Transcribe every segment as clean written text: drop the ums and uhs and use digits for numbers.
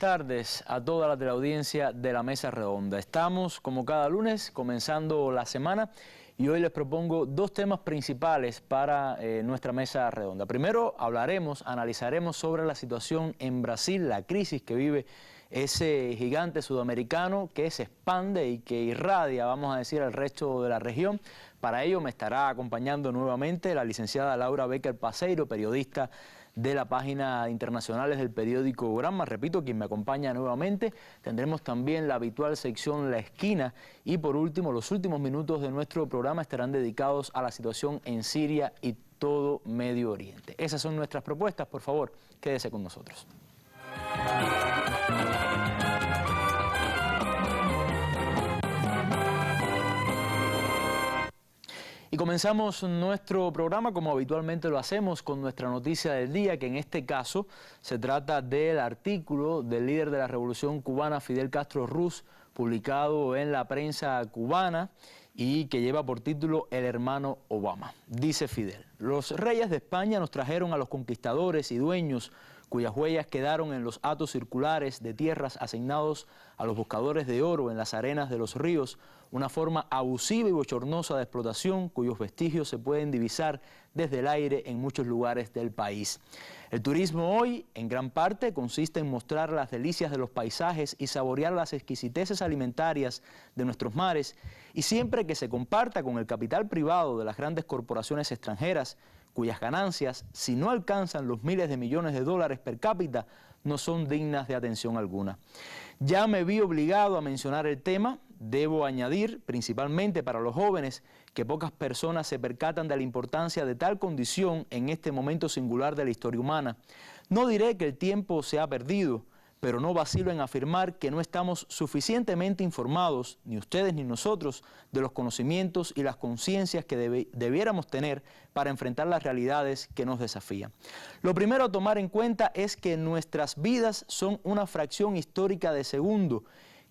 tardes a toda la teleaudiencia de la Mesa Redonda. Estamos, como cada lunes, comenzando la semana y hoy les propongo dos temas principales para nuestra Mesa Redonda. Primero analizaremos sobre la situación en Brasil, la crisis que vive ese gigante sudamericano que se expande y que irradia, vamos a decir, al resto de la región. Para ello me estará acompañando nuevamente la licenciada Laura Becker Paseiro, periodista de la página internacionales del periódico Granma. Repito, quien me acompaña nuevamente. Tendremos también la habitual sección La Esquina y por último, los últimos minutos de nuestro programa estarán dedicados a la situación en Siria y todo Medio Oriente. Esas son nuestras propuestas, por favor, quédese con nosotros. Y comenzamos nuestro programa como habitualmente lo hacemos con nuestra noticia del día, que en este caso se trata del artículo del líder de la Revolución Cubana, Fidel Castro Ruz, publicado en la prensa cubana y que lleva por título El hermano Obama. Dice Fidel: los reyes de España nos trajeron a los conquistadores y dueños cuyas huellas quedaron en los hatos circulares de tierras asignados a los buscadores de oro en las arenas de los ríos, una forma abusiva y bochornosa de explotación cuyos vestigios se pueden divisar desde el aire en muchos lugares del país. El turismo hoy, en gran parte, consiste en mostrar las delicias de los paisajes y saborear las exquisiteces alimentarias de nuestros mares, y siempre que se comparta con el capital privado de las grandes corporaciones extranjeras, cuyas ganancias, si no alcanzan los miles de millones de dólares per cápita, no son dignas de atención alguna. Ya me vi obligado a mencionar el tema. Debo añadir, principalmente para los jóvenes, que pocas personas se percatan de la importancia de tal condición en este momento singular de la historia humana. No diré que el tiempo se ha perdido, pero no vacilo en afirmar que no estamos suficientemente informados, ni ustedes ni nosotros, de los conocimientos y las conciencias que debiéramos tener para enfrentar las realidades que nos desafían. Lo primero a tomar en cuenta es que nuestras vidas son una fracción histórica de segundo,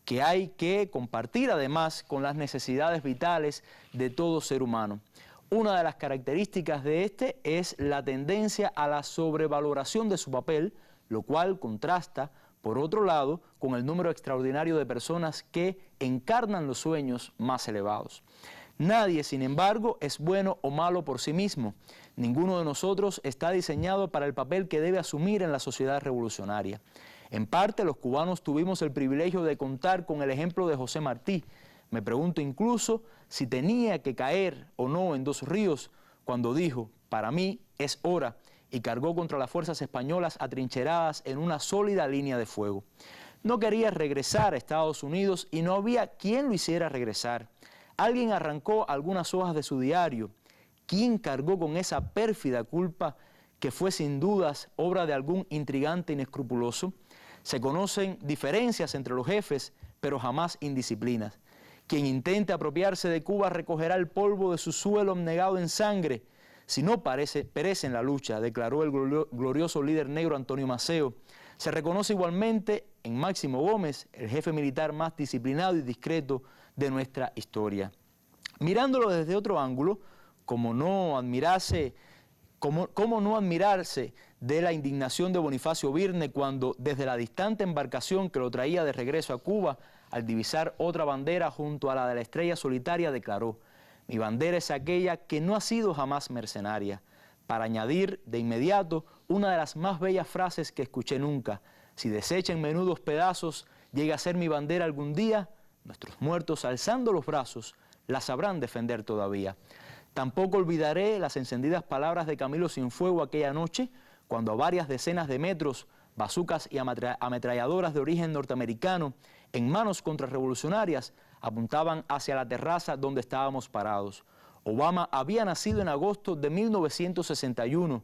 que hay que compartir además con las necesidades vitales de todo ser humano. Una de las características de este es la tendencia a la sobrevaloración de su papel, lo cual contrasta, por otro lado, con el número extraordinario de personas que encarnan los sueños más elevados. Nadie, sin embargo, es bueno o malo por sí mismo. Ninguno de nosotros está diseñado para el papel que debe asumir en la sociedad revolucionaria. En parte, los cubanos tuvimos el privilegio de contar con el ejemplo de José Martí. Me pregunto incluso si tenía que caer o no en dos ríos cuando dijo: para mí es hora, y cargó contra las fuerzas españolas atrincheradas en una sólida línea de fuego. No quería regresar a Estados Unidos y no había quien lo hiciera regresar. Alguien arrancó algunas hojas de su diario. ¿Quién cargó con esa pérfida culpa que fue sin dudas obra de algún intrigante inescrupuloso? Se conocen diferencias entre los jefes, pero jamás indisciplinas. Quien intente apropiarse de Cuba recogerá el polvo de su suelo abnegado en sangre. Si no perece en la lucha, declaró el glorioso líder negro Antonio Maceo. Se reconoce igualmente en Máximo Gómez, el jefe militar más disciplinado y discreto de nuestra historia. Mirándolo desde otro ángulo, ¿cómo no admirarse de la indignación de Bonifacio Birne cuando desde la distante embarcación que lo traía de regreso a Cuba, al divisar otra bandera junto a la de la estrella solitaria, declaró: mi bandera es aquella que no ha sido jamás mercenaria? Para añadir de inmediato una de las más bellas frases que escuché nunca: si deshecha en menudos pedazos llega a ser mi bandera algún día, nuestros muertos alzando los brazos la sabrán defender todavía. Tampoco olvidaré las encendidas palabras de Camilo Cienfuegos aquella noche, cuando a varias decenas de metros, bazucas y ametralladoras de origen norteamericano, en manos contrarrevolucionarias, apuntaban hacia la terraza donde estábamos parados. Obama había nacido en agosto de 1961.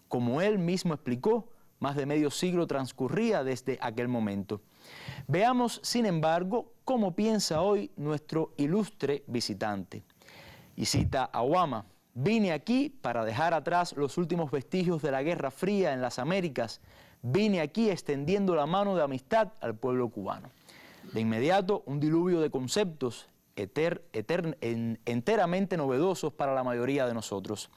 Como él mismo explicó, más de medio siglo transcurría desde aquel momento. Veamos, sin embargo, cómo piensa hoy nuestro ilustre visitante. Y cita a Obama: vine aquí para dejar atrás los últimos vestigios de la Guerra Fría en las Américas. Vine aquí extendiendo la mano de amistad al pueblo cubano. De inmediato, un diluvio de conceptos enteramente novedosos para la mayoría de nosotros.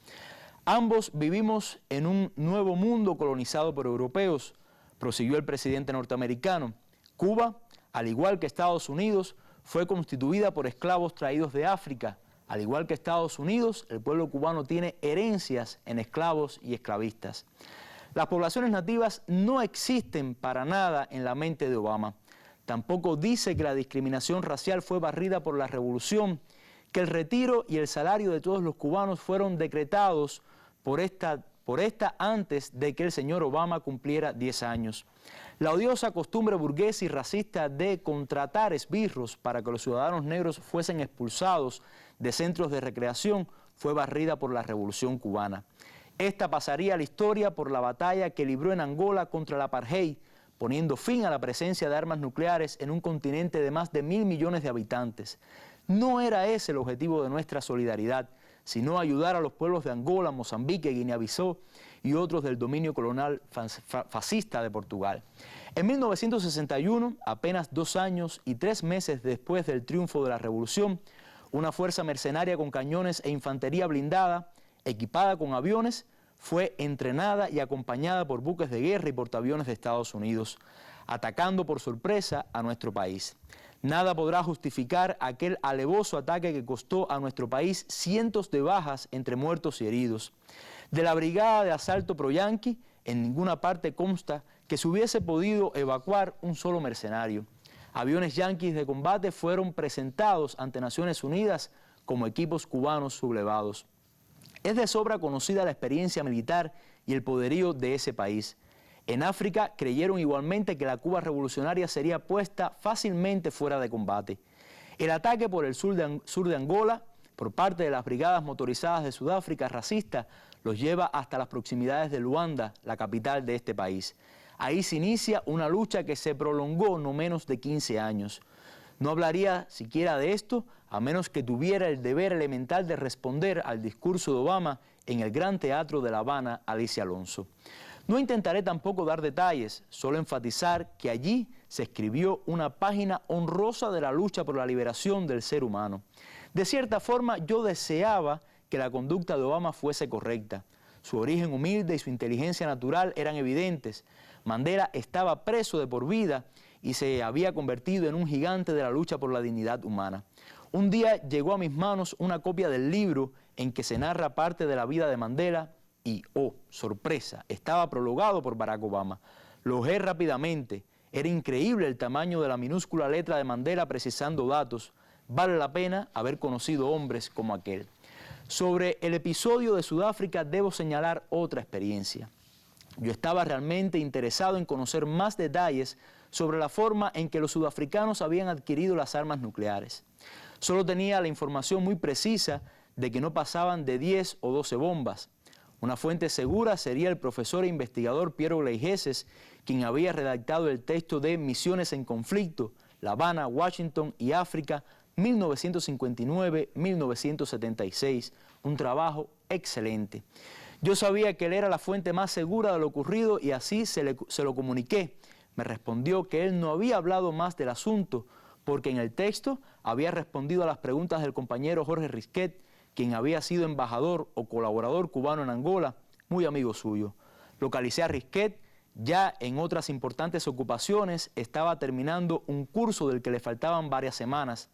Ambos vivimos en un nuevo mundo colonizado por europeos. Prosiguió el presidente norteamericano. Cuba, al igual que Estados Unidos, fue constituida por esclavos traídos de África. Al igual que Estados Unidos, el pueblo cubano tiene herencias en esclavos y esclavistas. Las poblaciones nativas no existen para nada en la mente de Obama. Tampoco dice que la discriminación racial fue barrida por la revolución, que el retiro y el salario de todos los cubanos fueron decretados por esta antes de que el señor Obama cumpliera 10 años. La odiosa costumbre burguesa y racista de contratar esbirros para que los ciudadanos negros fuesen expulsados de centros de recreación fue barrida por la Revolución Cubana. Esta pasaría a la historia por la batalla que libró en Angola contra el apartheid, poniendo fin a la presencia de armas nucleares en un continente de más de 1.000 millones de habitantes. No era ese el objetivo de nuestra solidaridad, sino ayudar a los pueblos de Angola, Mozambique, Guinea-Bissau y otros del dominio colonial fascista de Portugal. En 1961, apenas 2 años y 3 meses después del triunfo de la revolución, una fuerza mercenaria con cañones e infantería blindada, equipada con aviones, fue entrenada y acompañada por buques de guerra y portaaviones de Estados Unidos, atacando por sorpresa a nuestro país. Nada podrá justificar aquel alevoso ataque que costó a nuestro país cientos de bajas entre muertos y heridos. De la brigada de asalto pro-yanqui, en ninguna parte consta que se hubiese podido evacuar un solo mercenario. Aviones yanquis de combate fueron presentados ante Naciones Unidas como equipos cubanos sublevados. Es de sobra conocida la experiencia militar y el poderío de ese país. En África creyeron igualmente que la Cuba revolucionaria sería puesta fácilmente fuera de combate. El ataque por el sur de Angola, por parte de las brigadas motorizadas de Sudáfrica racista, los lleva hasta las proximidades de Luanda, la capital de este país. Ahí se inicia una lucha que se prolongó no menos de 15 años. No hablaría siquiera de esto a menos que tuviera el deber elemental de responder al discurso de Obama en el Gran Teatro de La Habana, Alicia Alonso. No intentaré tampoco dar detalles, solo enfatizar que allí se escribió una página honrosa de la lucha por la liberación del ser humano. De cierta forma, yo deseaba que la conducta de Obama fuese correcta. Su origen humilde y su inteligencia natural eran evidentes. Mandela estaba preso de por vida y se había convertido en un gigante de la lucha por la dignidad humana. Un día llegó a mis manos una copia del libro en que se narra parte de la vida de Mandela y, oh, sorpresa, estaba prologado por Barack Obama. Lo hojeé rápidamente. Era increíble el tamaño de la minúscula letra de Mandela precisando datos. Vale la pena haber conocido hombres como aquel. Sobre el episodio de Sudáfrica debo señalar otra experiencia. Yo estaba realmente interesado en conocer más detalles sobre la forma en que los sudafricanos habían adquirido las armas nucleares. Solo tenía la información muy precisa de que no pasaban de 10 o 12 bombas. Una fuente segura sería el profesor e investigador Piero Gleijeses, quien había redactado el texto de Misiones en Conflicto, La Habana, Washington y África, 1959-1976, un trabajo excelente. Yo sabía que él era la fuente más segura de lo ocurrido y así se lo comuniqué. Me respondió que él no había hablado más del asunto porque en el texto había respondido a las preguntas del compañero Jorge Risquet, quien había sido embajador o colaborador cubano en Angola, muy amigo suyo. Localicé a Risquet, ya en otras importantes ocupaciones, estaba terminando un curso del que le faltaban varias semanas.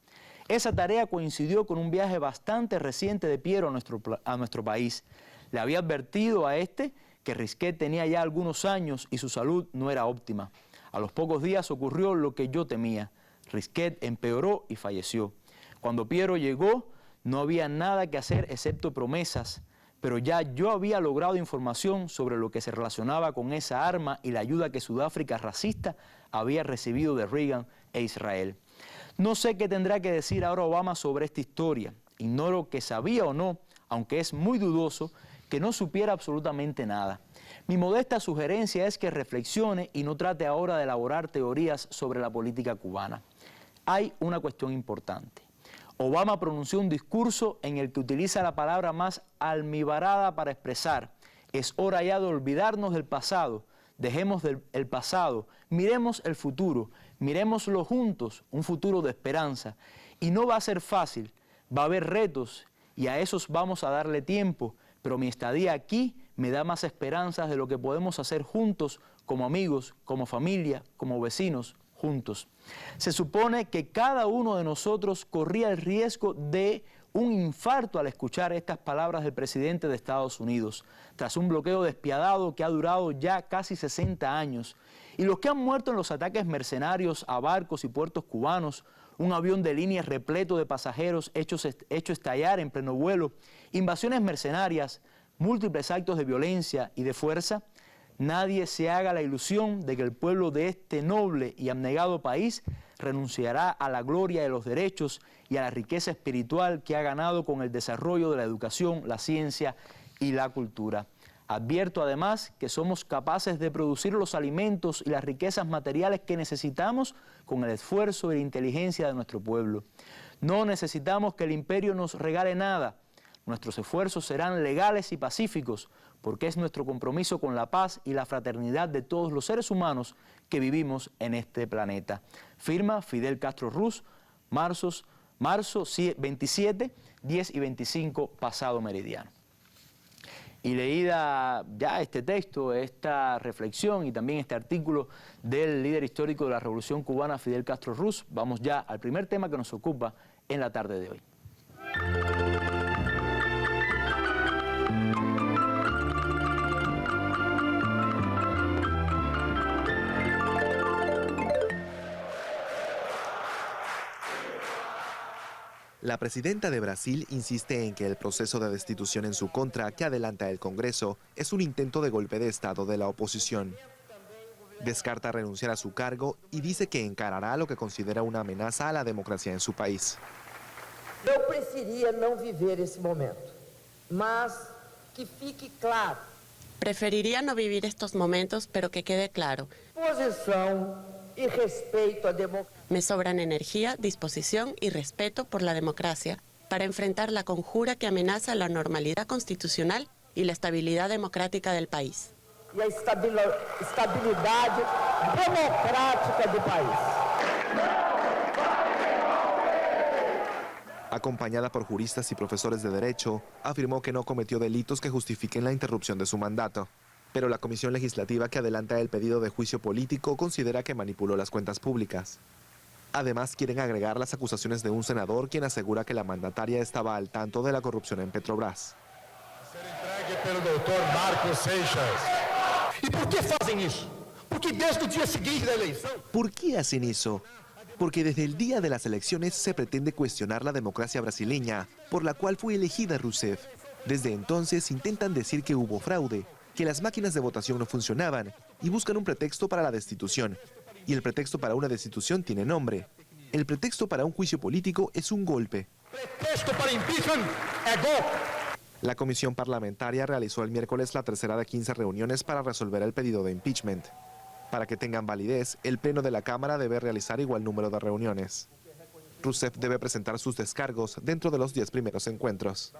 Esa tarea coincidió con un viaje bastante reciente de Piero a nuestro país. Le había advertido a este que Risquet tenía ya algunos años y su salud no era óptima. A los pocos días ocurrió lo que yo temía. Risquet empeoró y falleció. Cuando Piero llegó, no había nada que hacer excepto promesas, pero ya yo había logrado información sobre lo que se relacionaba con esa arma y la ayuda que Sudáfrica racista había recibido de Reagan e Israel. No sé qué tendrá que decir ahora Obama sobre esta historia. Ignoro que sabía o no, aunque es muy dudoso, que no supiera absolutamente nada. Mi modesta sugerencia es que reflexione y no trate ahora de elaborar teorías sobre la política cubana. Hay una cuestión importante. Obama pronunció un discurso en el que utiliza la palabra más almibarada para expresar: es hora ya de olvidarnos del pasado, dejemos el pasado, miremos el futuro, miremoslo juntos, un futuro de esperanza. Y no va a ser fácil, va a haber retos y a esos vamos a darle tiempo, pero mi estadía aquí me da más esperanzas de lo que podemos hacer juntos como amigos, como familia, como vecinos, juntos. Se supone que cada uno de nosotros corría el riesgo de un infarto al escuchar estas palabras del presidente de Estados Unidos, tras un bloqueo despiadado que ha durado ya casi 60 años. Y los que han muerto en los ataques mercenarios a barcos y puertos cubanos, un avión de línea repleto de pasajeros hecho estallar en pleno vuelo, invasiones mercenarias, múltiples actos de violencia y de fuerza, nadie se haga la ilusión de que el pueblo de este noble y abnegado país renunciará a la gloria de los derechos y a la riqueza espiritual que ha ganado con el desarrollo de la educación, la ciencia y la cultura. Advierto además que somos capaces de producir los alimentos y las riquezas materiales que necesitamos con el esfuerzo y la inteligencia de nuestro pueblo. No necesitamos que el imperio nos regale nada. Nuestros esfuerzos serán legales y pacíficos, porque es nuestro compromiso con la paz y la fraternidad de todos los seres humanos que vivimos en este planeta. Firma Fidel Castro Ruz, marzo 27, 10 y 25, pasado meridiano. Y leída ya este texto, esta reflexión y también este artículo del líder histórico de la Revolución Cubana, Fidel Castro Ruz, vamos ya al primer tema que nos ocupa en la tarde de hoy. La presidenta de Brasil insiste en que el proceso de destitución en su contra que adelanta el Congreso es un intento de golpe de Estado de la oposición. Descarta renunciar a su cargo y dice que encarará lo que considera una amenaza a la democracia en su país. Eu preferia não viver esse momento, mas que fique claro. Preferiría no vivir estos momentos, pero que quede claro. Posição e respeito à democracia. Me sobran energía, disposición y respeto por la democracia para enfrentar la conjura que amenaza la normalidad constitucional y la estabilidad democrática del país. E a estabilidade democrática do país. Acompañada por juristas y profesores de derecho, afirmó que no cometió delitos que justifiquen la interrupción de su mandato. Pero la Comisión Legislativa que adelanta el pedido de juicio político considera que manipuló las cuentas públicas. Además, quieren agregar las acusaciones de un senador quien asegura que la mandataria estaba al tanto de la corrupción en Petrobras. Pelo doutor Marcos Seixas. E por que fazem isso? Porque desde o dia seguinte da eleição. ¿Por qué hacen eso? Porque desde el día de las elecciones se pretende cuestionar la democracia brasileña, por la cual fue elegida Rousseff. Desde entonces intentan decir que hubo fraude, que las máquinas de votación no funcionaban y buscan un pretexto para la destitución. Y el pretexto para una destitución tiene nombre. El pretexto para un juicio político es un golpe. Pretexto para impeachment é golpe. La comisión parlamentaria realizó el miércoles la tercera de 15 reuniones para resolver el pedido de impeachment. Para que tengan validez, el Pleno de la Cámara debe realizar igual número de reuniones. Rousseff debe presentar sus descargos dentro de los 10 primeros encuentros.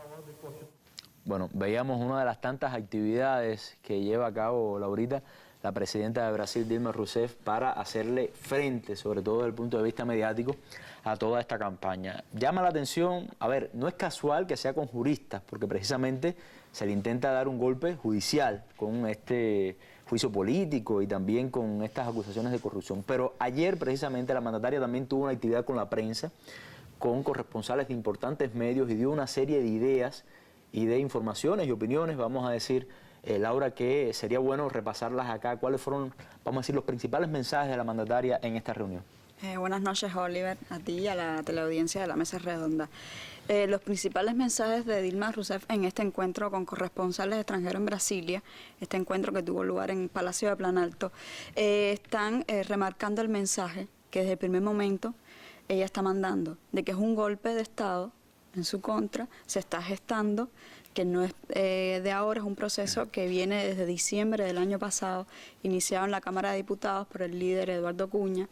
Bueno, veíamos una de las tantas actividades que lleva a cabo Laurita, la presidenta de Brasil, Dilma Rousseff, para hacerle frente, sobre todo desde el punto de vista mediático, a toda esta campaña. Llama la atención, a ver, no es casual que sea con juristas, porque precisamente se le intenta dar un golpe judicial con este juicio político y también con estas acusaciones de corrupción. Pero ayer precisamente la mandataria también tuvo una actividad con la prensa, con corresponsales de importantes medios y dio una serie de ideas y de informaciones y opiniones, vamos a decir, Laura, que sería bueno repasarlas acá. ¿Cuáles fueron, vamos a decir, los principales mensajes de la mandataria en esta reunión? Buenas noches, Oliver, a ti y a la teleaudiencia de la Mesa Redonda. Los principales mensajes de Dilma Rousseff en este encuentro con corresponsales extranjeros en Brasilia, este encuentro que tuvo lugar en el Palacio de Planalto, están remarcando el mensaje que desde el primer momento ella está mandando, de que es un golpe de Estado en su contra, se está gestando, que no es de ahora, es un proceso que viene desde diciembre del año pasado, iniciado en la Cámara de Diputados por el líder Eduardo Cunha,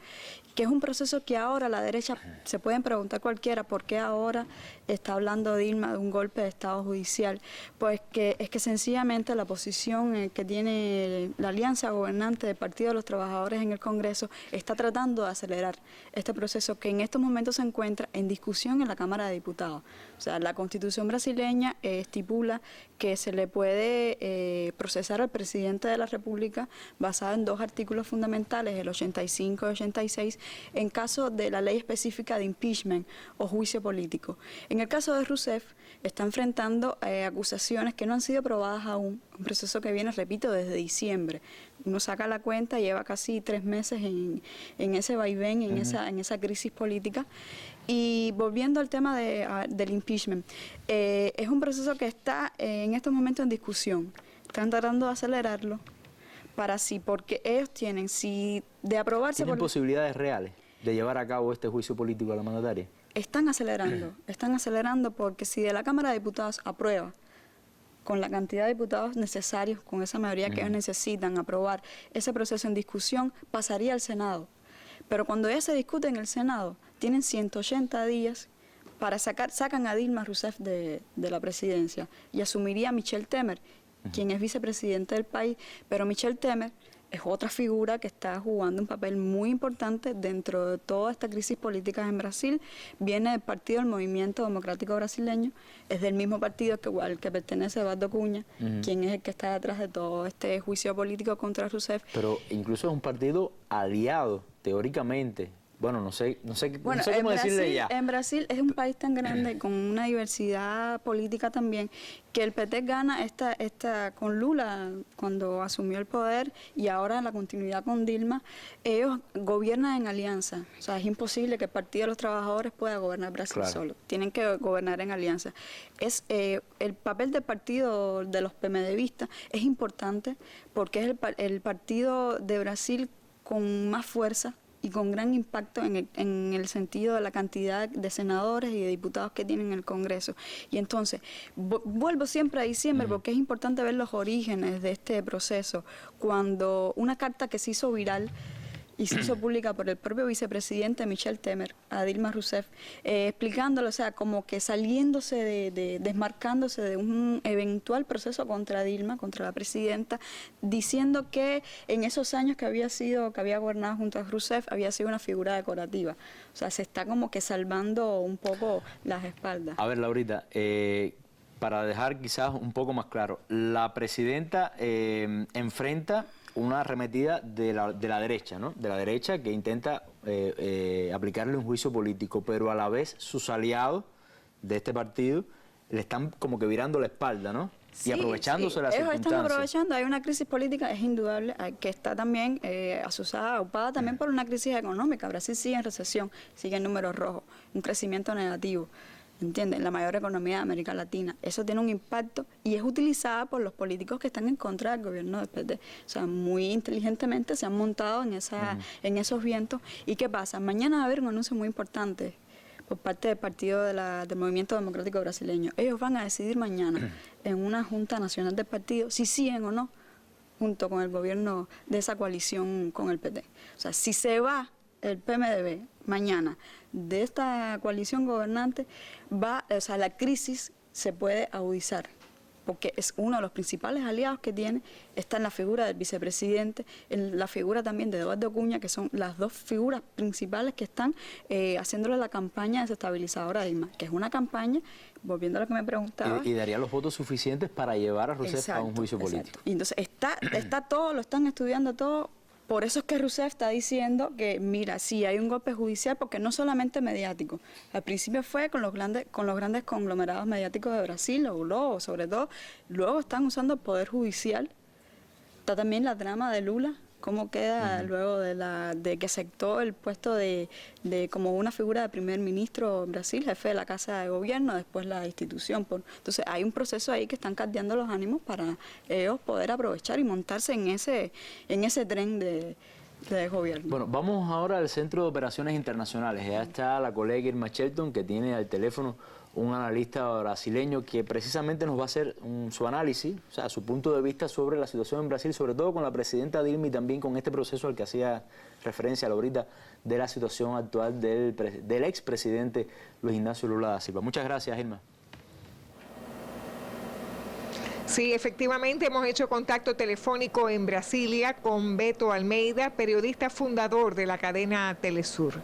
que es un proceso que ahora la derecha, se pueden preguntar cualquiera, ¿por qué ahora está hablando Dilma de un golpe de Estado judicial? Pues que es que sencillamente la posición que tiene la alianza gobernante del Partido de los Trabajadores en el Congreso está tratando de acelerar este proceso que en estos momentos se encuentra en discusión en la Cámara de Diputados. O sea, la Constitución brasileña estipula estipula que se le puede procesar al presidente de la República basado en 2 artículos fundamentales, el 85 y 86, en caso de la ley específica de impeachment o juicio político. En el caso de Rousseff, está enfrentando acusaciones que no han sido probadas aún, un proceso que viene, repito, desde diciembre. Uno saca la cuenta, lleva casi 3 meses en ese vaivén, en esa crisis política. Y volviendo al tema del impeachment, es un proceso que está en estos momentos en discusión. Están tratando de acelerarlo para sí, porque ellos tienen, si de aprobarse... ¿Tienen posibilidades reales de llevar a cabo este juicio político a la mandataria? Están acelerando porque si de la Cámara de Diputados aprueba con la cantidad de diputados necesarios, con esa mayoría que ellos necesitan aprobar ese proceso en discusión, pasaría al Senado. Pero cuando ya se discute en el Senado, tienen 180 días para sacan a Dilma Rousseff de la presidencia y asumiría a Michel Temer, quien es vicepresidente del país, pero Michel Temer es otra figura que está jugando un papel muy importante dentro de toda esta crisis política en Brasil. Viene del partido del Movimiento Democrático Brasileño, es del mismo partido al que pertenece Eduardo Cunha, quien es el que está detrás de todo este juicio político contra Rousseff. Pero incluso es un partido aliado, teóricamente. Bueno, no sé cómo decirle ya. En Brasil es un país tan grande, con una diversidad política también, que el PT gana con Lula cuando asumió el poder y ahora en la continuidad con Dilma, ellos gobiernan en alianza. O sea, es imposible que el Partido de los Trabajadores pueda gobernar Brasil solo. Tienen que gobernar en alianza. El papel del partido de los PMDBistas es importante porque es el partido de Brasil con más fuerza y con gran impacto en el sentido de la cantidad de senadores y de diputados que tienen en el Congreso. Y entonces, vuelvo siempre a diciembre porque es importante ver los orígenes de este proceso. Cuando una carta que se hizo viral y se hizo pública por el propio vicepresidente Michel Temer a Dilma Rousseff, explicándolo, o sea, como que desmarcándose de un eventual proceso contra Dilma, contra la presidenta, diciendo que en esos años que había gobernado junto a Rousseff, había sido una figura decorativa. O sea, se está como que salvando un poco las espaldas. A ver, Laurita, para dejar quizás un poco más claro, la presidenta enfrenta una arremetida de la derecha, ¿no? De la derecha que intenta aplicarle un juicio político, pero a la vez sus aliados de este partido le están como que virando la espalda, ¿no? Y aprovechándose de las circunstancias. Ellos están aprovechando, hay una crisis política, es indudable, que está también asociada, aupada también por una crisis económica. Brasil sigue en recesión, sigue en números rojos, un crecimiento negativo. ¿Entienden? La mayor economía de América Latina. Eso tiene un impacto y es utilizada por los políticos que están en contra del gobierno del PT. O sea, muy inteligentemente se han montado en esos vientos. ¿Y qué pasa? Mañana va a haber un anuncio muy importante por parte del partido del Movimiento Democrático Brasileño. Ellos van a decidir mañana en una Junta Nacional del partido si siguen o no junto con el gobierno de esa coalición con el PT. O sea, si se va el PMDB mañana de esta coalición gobernante, la crisis se puede agudizar, porque es uno de los principales aliados que tiene, está en la figura del vicepresidente, en la figura también de Eduardo Cunha, que son las 2 figuras principales que están haciéndole la campaña desestabilizadora a Dilma, que es una campaña, volviendo a lo que me preguntaba. Y daría los votos suficientes para llevar a Rousseff a un juicio político. Y entonces está todo, lo están estudiando todo. Por eso es que Rousseff está diciendo que, mira, sí hay un golpe judicial, porque no solamente mediático. Al principio fue con los grandes conglomerados mediáticos de Brasil, o Globo, sobre todo. Luego están usando el poder judicial. Está también la trama de Lula, cómo queda luego de que aceptó el puesto de como una figura de primer ministro en Brasil, jefe de la Casa de Gobierno, después la institución. Entonces hay un proceso ahí que están caldeando los ánimos para ellos poder aprovechar y montarse en ese tren de gobierno. Bueno, vamos ahora al Centro de Operaciones Internacionales. Ya está la colega Irma Shelton, que tiene al teléfono un analista brasileño que precisamente nos va a hacer su análisis, o sea, su punto de vista sobre la situación en Brasil, sobre todo con la presidenta Dilma y también con este proceso al que hacía referencia ahorita de la situación actual del expresidente Luis Ignacio Lula da Silva. Muchas gracias, Irma. Sí, efectivamente hemos hecho contacto telefónico en Brasilia con Beto Almeida, periodista fundador de la cadena Telesur.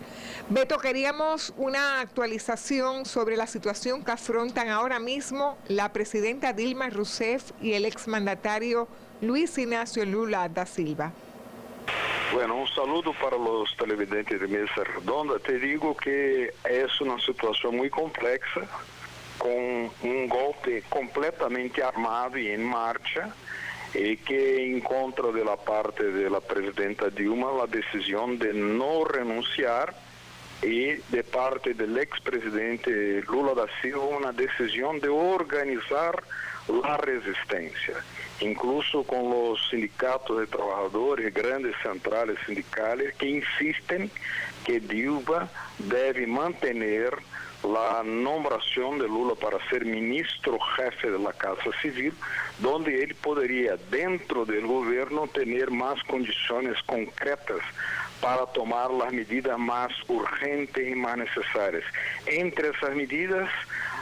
Beto, queríamos una actualización sobre la situación que afrontan ahora mismo la presidenta Dilma Rousseff y el exmandatario Luis Ignacio Lula da Silva. Bueno, un saludo para los televidentes de Mesa Redonda. Te digo que es una situación muy compleja, con un golpe completamente armado y en marcha, que encontra de la parte de la presidenta Dilma la decisión de no renunciar y de parte del expresidente Lula da Silva una decisión de organizar la resistencia, incluso con los sindicatos de trabajadores, grandes centrales sindicales que insisten que Dilma debe mantener la nombración de Lula para ser ministro jefe de la Casa Civil, donde él podría dentro del gobierno tener más condiciones concretas para tomar las medidas más urgentes y más necesarias. Entre esas medidas,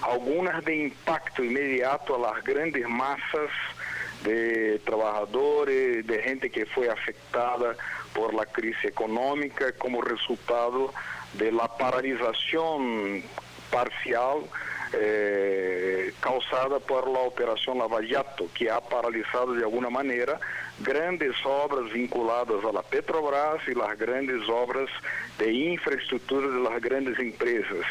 algunas de impacto inmediato a las grandes masas de trabajadores, de gente que fue afectada por la crisis económica como resultado de la paralización parcial causada por la operación Lava Jato, que ha paralizado de alguna manera grandes obras vinculadas a la Petrobras y las grandes obras de infraestructura de las grandes empresas.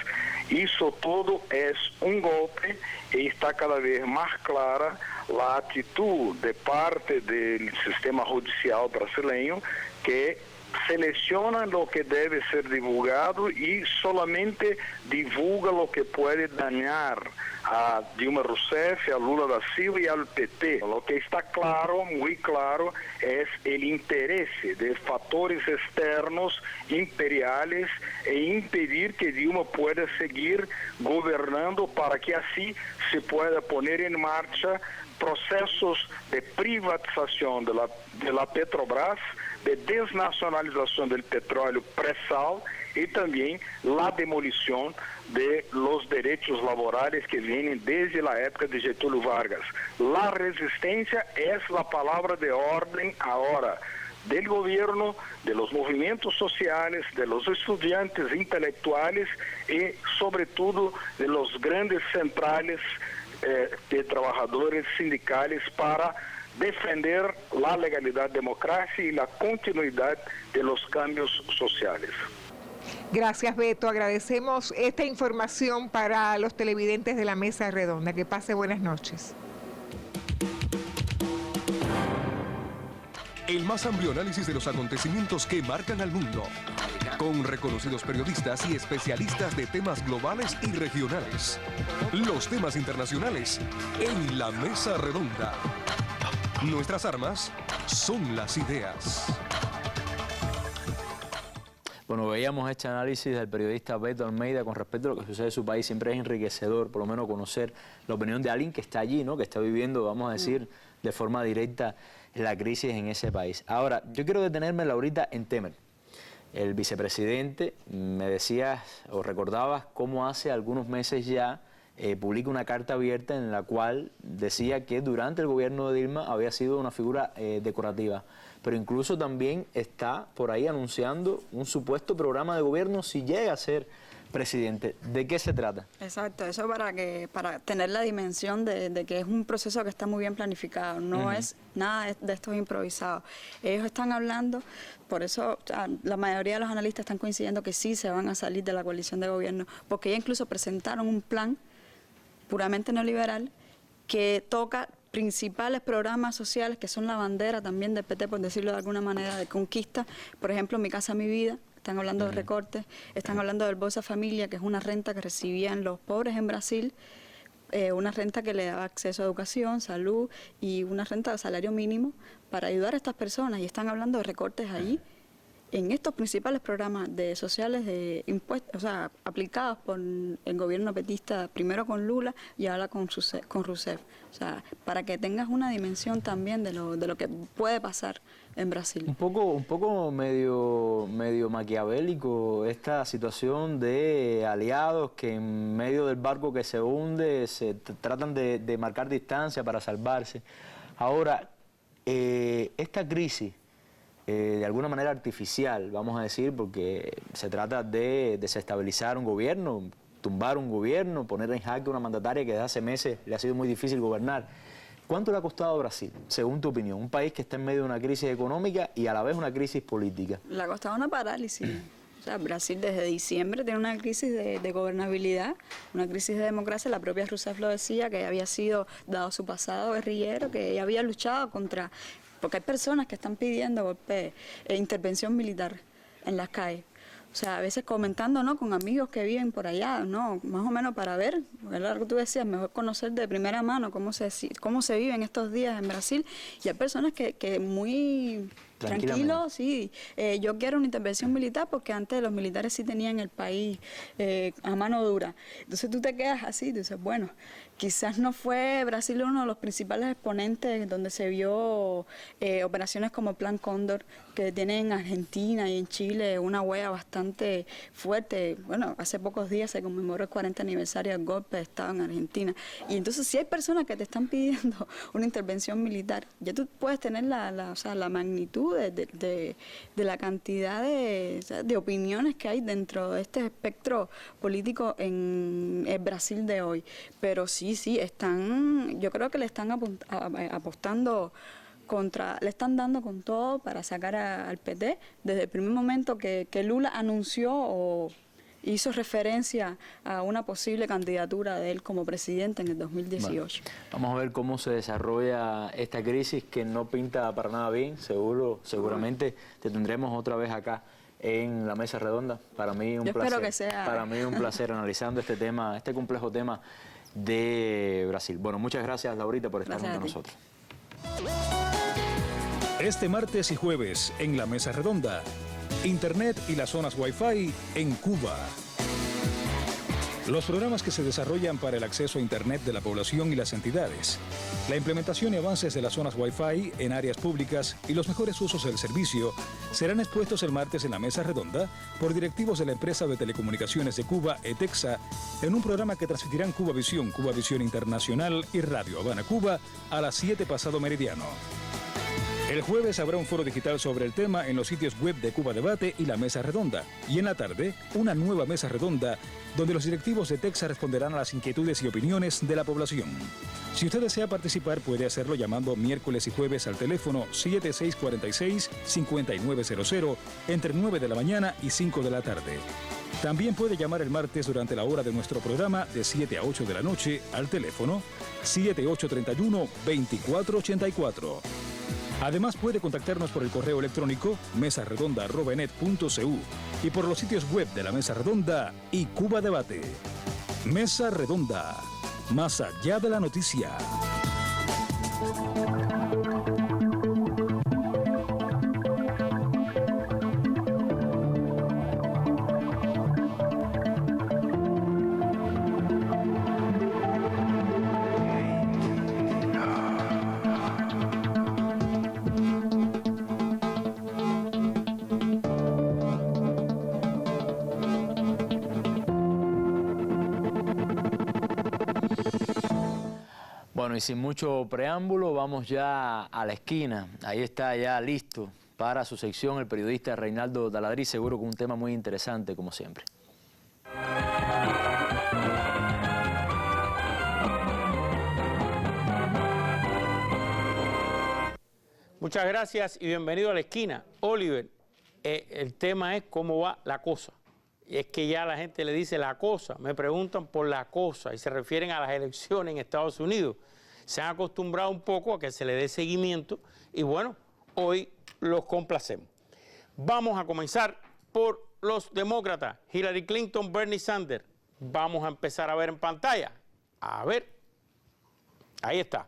Eso todo es un golpe y está cada vez más clara la actitud de parte del sistema judicial brasileño, que selecciona lo que debe ser divulgado y solamente divulga lo que puede dañar a Dilma Rousseff, a Lula da Silva y al PT. Lo que está claro, muy claro, es el interés de factores externos imperiales e impedir que Dilma pueda seguir gobernando para que así se pueda poner en marcha procesos de privatización de la Petrobras, de desnacionalización del petróleo pré-sal y también la demolición de los derechos laborales que vienen desde la época de Getúlio Vargas. La resistencia es la palabra de orden ahora del gobierno, de los movimientos sociales, de los estudiantes intelectuales y sobre todo de los grandes centrales de trabajadores sindicales para defender la legalidad democrática y la continuidad de los cambios sociales. Gracias, Beto. Agradecemos esta información para los televidentes de la Mesa Redonda. Que pase buenas noches. El más amplio análisis de los acontecimientos que marcan al mundo, con reconocidos periodistas y especialistas de temas globales y regionales. Los temas internacionales en la Mesa Redonda. Nuestras armas son las ideas. Bueno, veíamos este análisis del periodista Beto Almeida con respecto a lo que sucede en su país. Siempre es enriquecedor, por lo menos, conocer la opinión de alguien que está allí, ¿no? Que está viviendo, vamos a decir, de forma directa la crisis en ese país. Ahora, yo quiero detenerme ahorita en Temer. El vicepresidente, me decías o recordabas cómo hace algunos meses ya publica una carta abierta en la cual decía que durante el gobierno de Dilma había sido una figura decorativa, pero incluso también está por ahí anunciando un supuesto programa de gobierno si llega a ser presidente. ¿De qué se trata? Exacto, eso para tener la dimensión de que es un proceso que está muy bien planificado, no es nada de esto es improvisado. Ellos están hablando, por eso la mayoría de los analistas están coincidiendo que sí se van a salir de la coalición de gobierno, porque ya incluso presentaron un plan puramente neoliberal que toca principales programas sociales que son la bandera también del PT, por decirlo de alguna manera, de conquista. Por ejemplo, Mi Casa, Mi Vida. Están hablando de recortes, están hablando del Bolsa Familia, que es una renta que recibían los pobres en Brasil, una renta que le daba acceso a educación, salud y una renta de salario mínimo para ayudar a estas personas. Y están hablando de recortes ahí en estos principales programas de sociales de impuestos, o sea, aplicados por el gobierno petista, primero con Lula y ahora con Rousseff. O sea, para que tengas una dimensión también de lo que puede pasar en Brasil. Un poco medio maquiavélico esta situación de aliados que en medio del barco que se hunde se tratan de marcar distancia para salvarse. Ahora, esta crisis, de alguna manera artificial, vamos a decir, porque se trata de desestabilizar un gobierno, tumbar un gobierno, poner en jaque una mandataria que desde hace meses le ha sido muy difícil gobernar. ¿Cuánto le ha costado a Brasil, según tu opinión? Un país que está en medio de una crisis económica y a la vez una crisis política. Le ha costado una parálisis. O sea, Brasil desde diciembre tiene una crisis de gobernabilidad, una crisis de democracia. La propia Rousseff lo decía, que había sido, dado su pasado guerrillero, que ella había luchado contra... Porque hay personas que están pidiendo golpe, intervención militar en las calles. O sea, a veces comentando, ¿no?, con amigos que viven por allá, ¿no?, más o menos para ver, es lo que tú decías, mejor conocer de primera mano cómo se vive en estos días en Brasil. Y hay personas que muy tranquilos, sí, yo quiero una intervención militar porque antes los militares sí tenían el país a mano dura. Entonces tú te quedas así, tú dices, bueno, quizás no fue Brasil uno de los principales exponentes donde se vio operaciones como el Plan Cóndor, que tiene en Argentina y en Chile una huella bastante fuerte. Bueno, hace pocos días se conmemoró el 40 aniversario del golpe de Estado en Argentina. Y entonces si hay personas que te están pidiendo una intervención militar, ya tú puedes tener la magnitud de la cantidad de opiniones que hay dentro de este espectro político en el Brasil de hoy. Pero sí, yo creo que le están apostando le están dando con todo para sacar al PT desde el primer momento que Lula anunció o hizo referencia a una posible candidatura de él como presidente en el 2018. Bueno, vamos a ver cómo se desarrolla esta crisis que no pinta para nada bien. Seguramente te tendremos otra vez acá en la mesa redonda. Para mí un placer analizando este tema, este complejo tema de Brasil. Bueno, muchas gracias, Laurita, por estar junto a nosotros. Este martes y jueves en la mesa redonda, Internet y las zonas Wi-Fi en Cuba. Los programas que se desarrollan para el acceso a Internet de la población y las entidades, la implementación y avances de las zonas Wi-Fi en áreas públicas y los mejores usos del servicio serán expuestos el martes en la mesa redonda por directivos de la empresa de telecomunicaciones de Cuba, ETEXA, en un programa que transmitirán Cuba Visión Internacional y Radio Habana, Cuba, a las 7 pasado meridiano. El jueves habrá un foro digital sobre el tema en los sitios web de Cuba Debate y la Mesa Redonda. Y en la tarde, una nueva Mesa Redonda, donde los directivos de TEXA responderán a las inquietudes y opiniones de la población. Si usted desea participar, puede hacerlo llamando miércoles y jueves al teléfono 7646-5900 entre 9 de la mañana y 5 de la tarde. También puede llamar el martes durante la hora de nuestro programa de 7 a 8 de la noche al teléfono 7831-2484. Además puede contactarnos por el correo electrónico mesaredonda@net.cu y por los sitios web de la Mesa Redonda y Cuba Debate. Mesa Redonda, más allá de la noticia. Bueno, y sin mucho preámbulo, vamos ya a la esquina. Ahí está ya listo para su sección el periodista Reinaldo Taladriz, seguro con un tema muy interesante, como siempre. Muchas gracias y bienvenido a la esquina. Oliver, el tema es cómo va la cosa. Y es que ya la gente le dice la cosa, me preguntan por la cosa y se refieren a las elecciones en Estados Unidos. Se han acostumbrado un poco a que se le dé seguimiento y bueno, hoy los complacemos. Vamos a comenzar por los demócratas, Hillary Clinton, Bernie Sanders. Vamos a empezar a ver en pantalla. A ver, ahí está.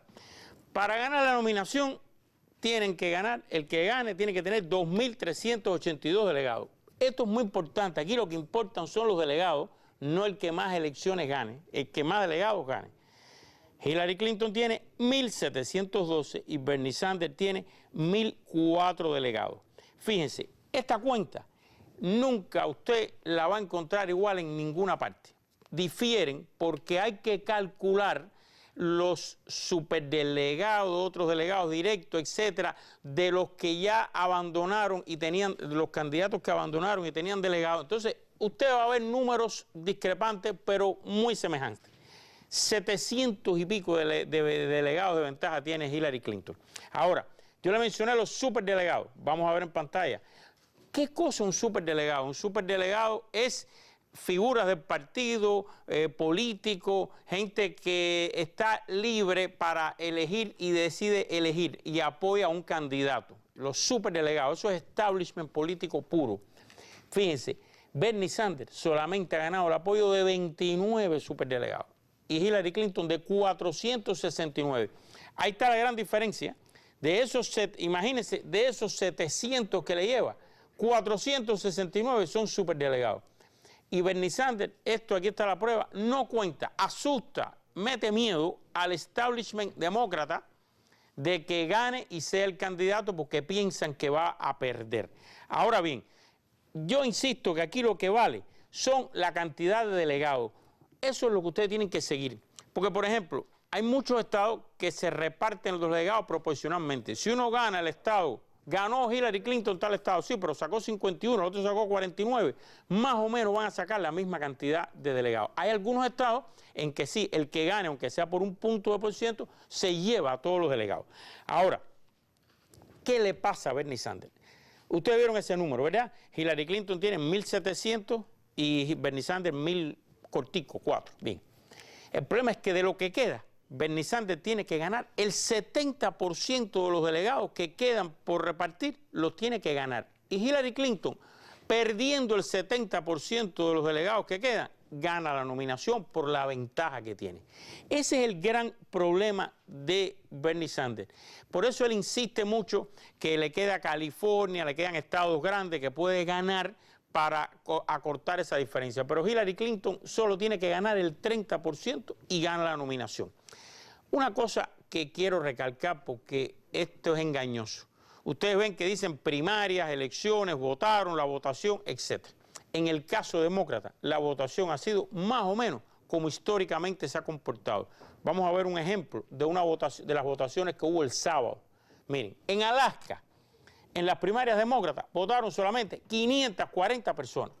Para ganar la nominación tienen que ganar, el que gane tiene que tener 2.382 delegados. Esto es muy importante. Aquí lo que importan son los delegados, no el que más elecciones gane, el que más delegados gane. Hillary Clinton tiene 1.712 y Bernie Sanders tiene 1.004 delegados. Fíjense, esta cuenta nunca usted la va a encontrar igual en ninguna parte. Difieren porque hay que calcular los superdelegados, otros delegados directos, etcétera, de los que ya abandonaron y tenían, los candidatos que abandonaron y tenían delegados. Entonces, usted va a ver números discrepantes, pero muy semejantes. 700 y pico de delegados de ventaja tiene Hillary Clinton. Ahora, yo le mencioné los superdelegados. Vamos a ver en pantalla. ¿Qué cosa es un superdelegado? Un superdelegado es figuras del partido, político, gente que está libre para elegir y decide elegir y apoya a un candidato. Los superdelegados, eso es establishment político puro. Fíjense, Bernie Sanders solamente ha ganado el apoyo de 29 superdelegados y Hillary Clinton de 469. Ahí está la gran diferencia. De esos, imagínense, de esos 700 que le lleva, 469 son superdelegados. Y Bernie Sanders, esto aquí está la prueba, no cuenta, asusta, mete miedo al establishment demócrata de que gane y sea el candidato porque piensan que va a perder. Ahora bien, yo insisto que aquí lo que vale son la cantidad de delegados. Eso es lo que ustedes tienen que seguir. Porque, por ejemplo, hay muchos estados que se reparten los delegados proporcionalmente. Si uno gana el estado, ganó Hillary Clinton tal estado, sí, pero sacó 51, el otro sacó 49, más o menos van a sacar la misma cantidad de delegados. Hay algunos estados en que sí, el que gane, aunque sea por un punto de por ciento, se lleva a todos los delegados. Ahora, ¿qué le pasa a Bernie Sanders? Ustedes vieron ese número, ¿verdad? Hillary Clinton tiene 1.700 y Bernie Sanders 1.000 cortico, 4. Bien. El problema es que de lo que queda, Bernie Sanders tiene que ganar el 70% de los delegados que quedan por repartir, los tiene que ganar. Y Hillary Clinton, perdiendo el 70% de los delegados que quedan, gana la nominación por la ventaja que tiene. Ese es el gran problema de Bernie Sanders. Por eso él insiste mucho que le queda California, le quedan estados grandes que puede ganar para acortar esa diferencia. Pero Hillary Clinton solo tiene que ganar el 30% y gana la nominación. Una cosa que quiero recalcar porque esto es engañoso. Ustedes ven que dicen primarias, elecciones, votaron, la votación, etc. En el caso demócrata, la votación ha sido más o menos como históricamente se ha comportado. Vamos a ver un ejemplo de una votación, de las votaciones que hubo el sábado. Miren, en Alaska, en las primarias demócratas, votaron solamente 540 personas.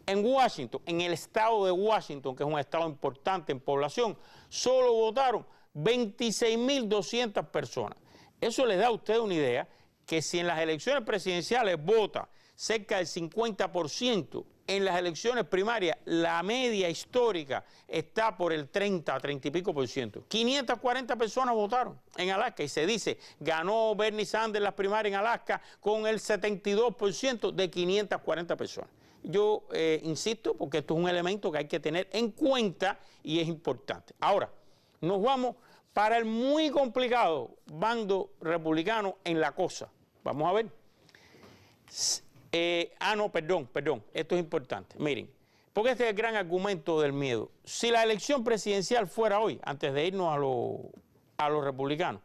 En Washington, en el estado de Washington, que es un estado importante en población, solo votaron 26.200 personas. Eso les da a ustedes una idea que si en las elecciones presidenciales vota cerca del 50%, en las elecciones primarias la media histórica está por el 30 y pico por ciento. 540 personas votaron en Alaska y se dice, ganó Bernie Sanders las primarias en Alaska con el 72% de 540 personas. Yo insisto porque esto es un elemento que hay que tener en cuenta y es importante. Ahora, nos vamos para el muy complicado bando republicano en la cosa. Vamos a ver. Perdón, esto es importante. Miren, porque este es el gran argumento del miedo. Si la elección presidencial fuera hoy, antes de irnos a los republicanos,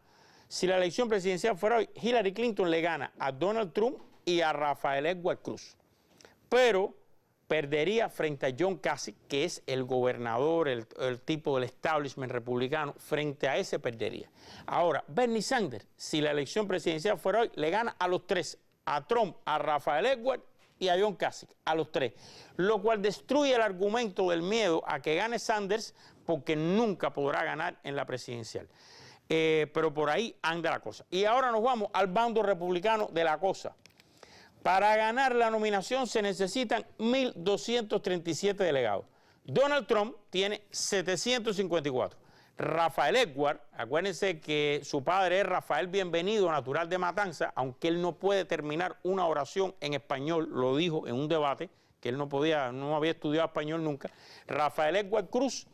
si la elección presidencial fuera hoy, Hillary Clinton le gana a Donald Trump y a Rafael Edward Cruz. Pero perdería frente a John Kasich, que es el gobernador, el tipo del establishment republicano, frente a ese perdería. Ahora, Bernie Sanders, si la elección presidencial fuera hoy, le gana a los tres, a Trump, a Rafael Edward y a John Kasich, a los tres, lo cual destruye el argumento del miedo a que gane Sanders porque nunca podrá ganar en la presidencial. Pero por ahí anda la cosa. Y ahora nos vamos al bando republicano de la cosa. Para ganar la nominación se necesitan 1.237 delegados. Donald Trump tiene 754. Rafael Edward, acuérdense que su padre es Rafael Bienvenido, natural de Matanza, aunque él no puede terminar una oración en español, lo dijo en un debate, que él no había estudiado español nunca. Rafael Edward Cruz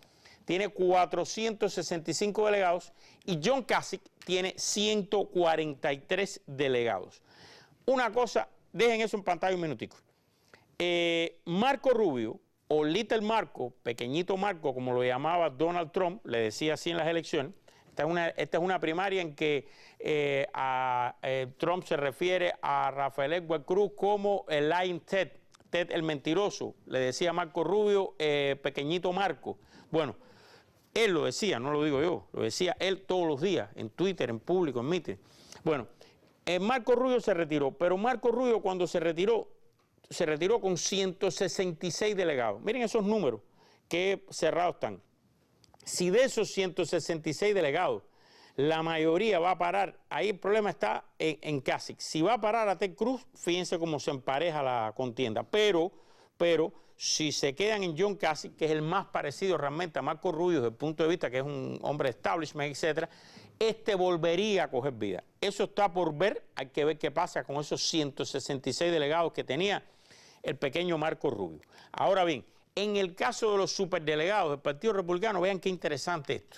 tiene 465 delegados y John Kasich tiene 143 delegados. Una cosa, dejen eso en pantalla un minutico. Marco Rubio, o Little Marco, pequeñito Marco, como lo llamaba Donald Trump, le decía así en las elecciones. Esta es una primaria en que Trump se refiere a Rafael Edward Cruz como el Lying Ted, Ted el mentiroso. Le decía Marco Rubio, pequeñito Marco. Bueno, él lo decía, no lo digo yo, lo decía él todos los días, en Twitter, en público, en meeting. Bueno, Marco Rubio se retiró, pero Marco Rubio cuando se retiró con 166 delegados. Miren esos números, qué cerrados están. Si de esos 166 delegados, la mayoría va a parar, ahí el problema está en Kasich. Si va a parar a Ted Cruz, fíjense cómo se empareja la contienda. Pero si se quedan en John Kasich, que es el más parecido realmente a Marco Rubio desde el punto de vista que es un hombre de establishment, etcétera, volvería a coger vida. Eso está por ver, hay que ver qué pasa con esos 166 delegados que tenía el pequeño Marco Rubio. Ahora bien, en el caso de los superdelegados del Partido Republicano, vean qué interesante esto.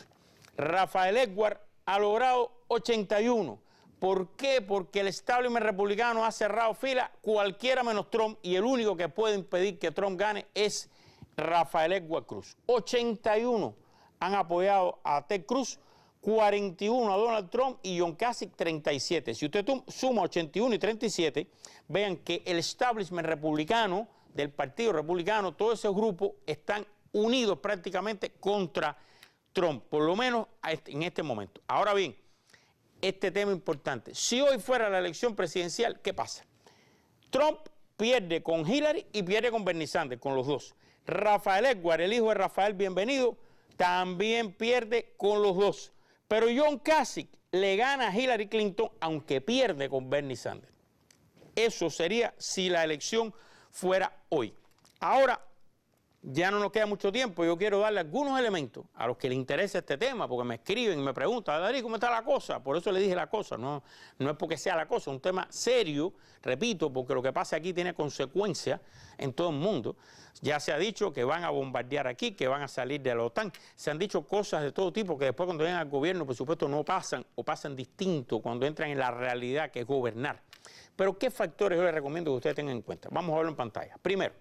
Rafael Edward ha logrado 81. ¿Por qué? Porque el establishment republicano ha cerrado fila, cualquiera menos Trump, y el único que puede impedir que Trump gane es Rafael Edward Cruz. 81 han apoyado a Ted Cruz, 41 a Donald Trump y John Kasich 37. Si usted suma 81 y 37, vean que el establishment republicano del Partido Republicano, todos esos grupos están unidos prácticamente contra Trump, por lo menos en este momento. Ahora bien, este tema importante. Si hoy fuera la elección presidencial, ¿qué pasa? Trump pierde con Hillary y pierde con Bernie Sanders, con los dos. Rafael Edward, el hijo de Rafael Bienvenido, también pierde con los dos. Pero John Kasich le gana a Hillary Clinton, aunque pierde con Bernie Sanders. Eso sería si la elección fuera hoy. Ahora, ya no nos queda mucho tiempo. Yo quiero darle algunos elementos a los que les interesa este tema, porque me escriben y me preguntan, Darío, ¿cómo está la cosa? Por eso le dije la cosa, no es porque sea la cosa, es un tema serio, repito, porque lo que pasa aquí tiene consecuencias en todo el mundo. Ya se ha dicho que van a bombardear aquí, que van a salir de la OTAN. Se han dicho cosas de todo tipo que después cuando llegan al gobierno, por supuesto, no pasan o pasan distinto cuando entran en la realidad que es gobernar. Pero ¿qué factores yo les recomiendo que ustedes tengan en cuenta? Vamos a verlo en pantalla. Primero,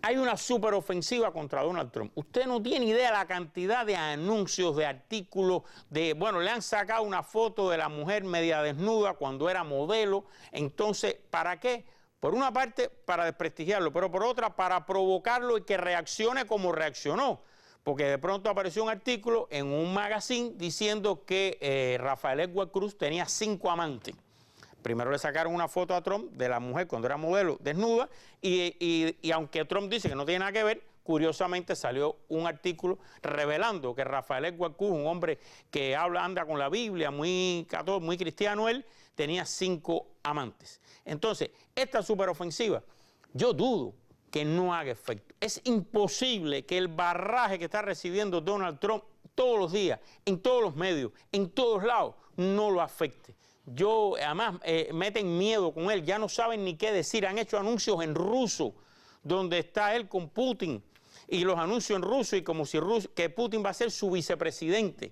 hay una superofensiva contra Donald Trump. Usted no tiene idea de la cantidad de anuncios, de artículos, bueno, le han sacado una foto de la mujer media desnuda cuando era modelo. Entonces, ¿para qué? Por una parte, para desprestigiarlo, pero por otra, para provocarlo y que reaccione como reaccionó. Porque de pronto apareció un artículo en un magazine diciendo que Rafael Edward Cruz tenía 5 amantes. Primero le sacaron una foto a Trump de la mujer cuando era modelo desnuda y aunque Trump dice que no tiene nada que ver, curiosamente salió un artículo revelando que Rafael Edward Cruz, un hombre que anda con la Biblia, muy católico, muy cristiano él, tenía 5 amantes. Entonces, esta superofensiva, yo dudo que no haga efecto. Es imposible que el barraje que está recibiendo Donald Trump todos los días, en todos los medios, en todos lados, no lo afecte. Además, meten miedo con él, ya no saben ni qué decir. Han hecho anuncios en ruso, donde está él con Putin, y los anuncios en ruso, y como si que Putin va a ser su vicepresidente.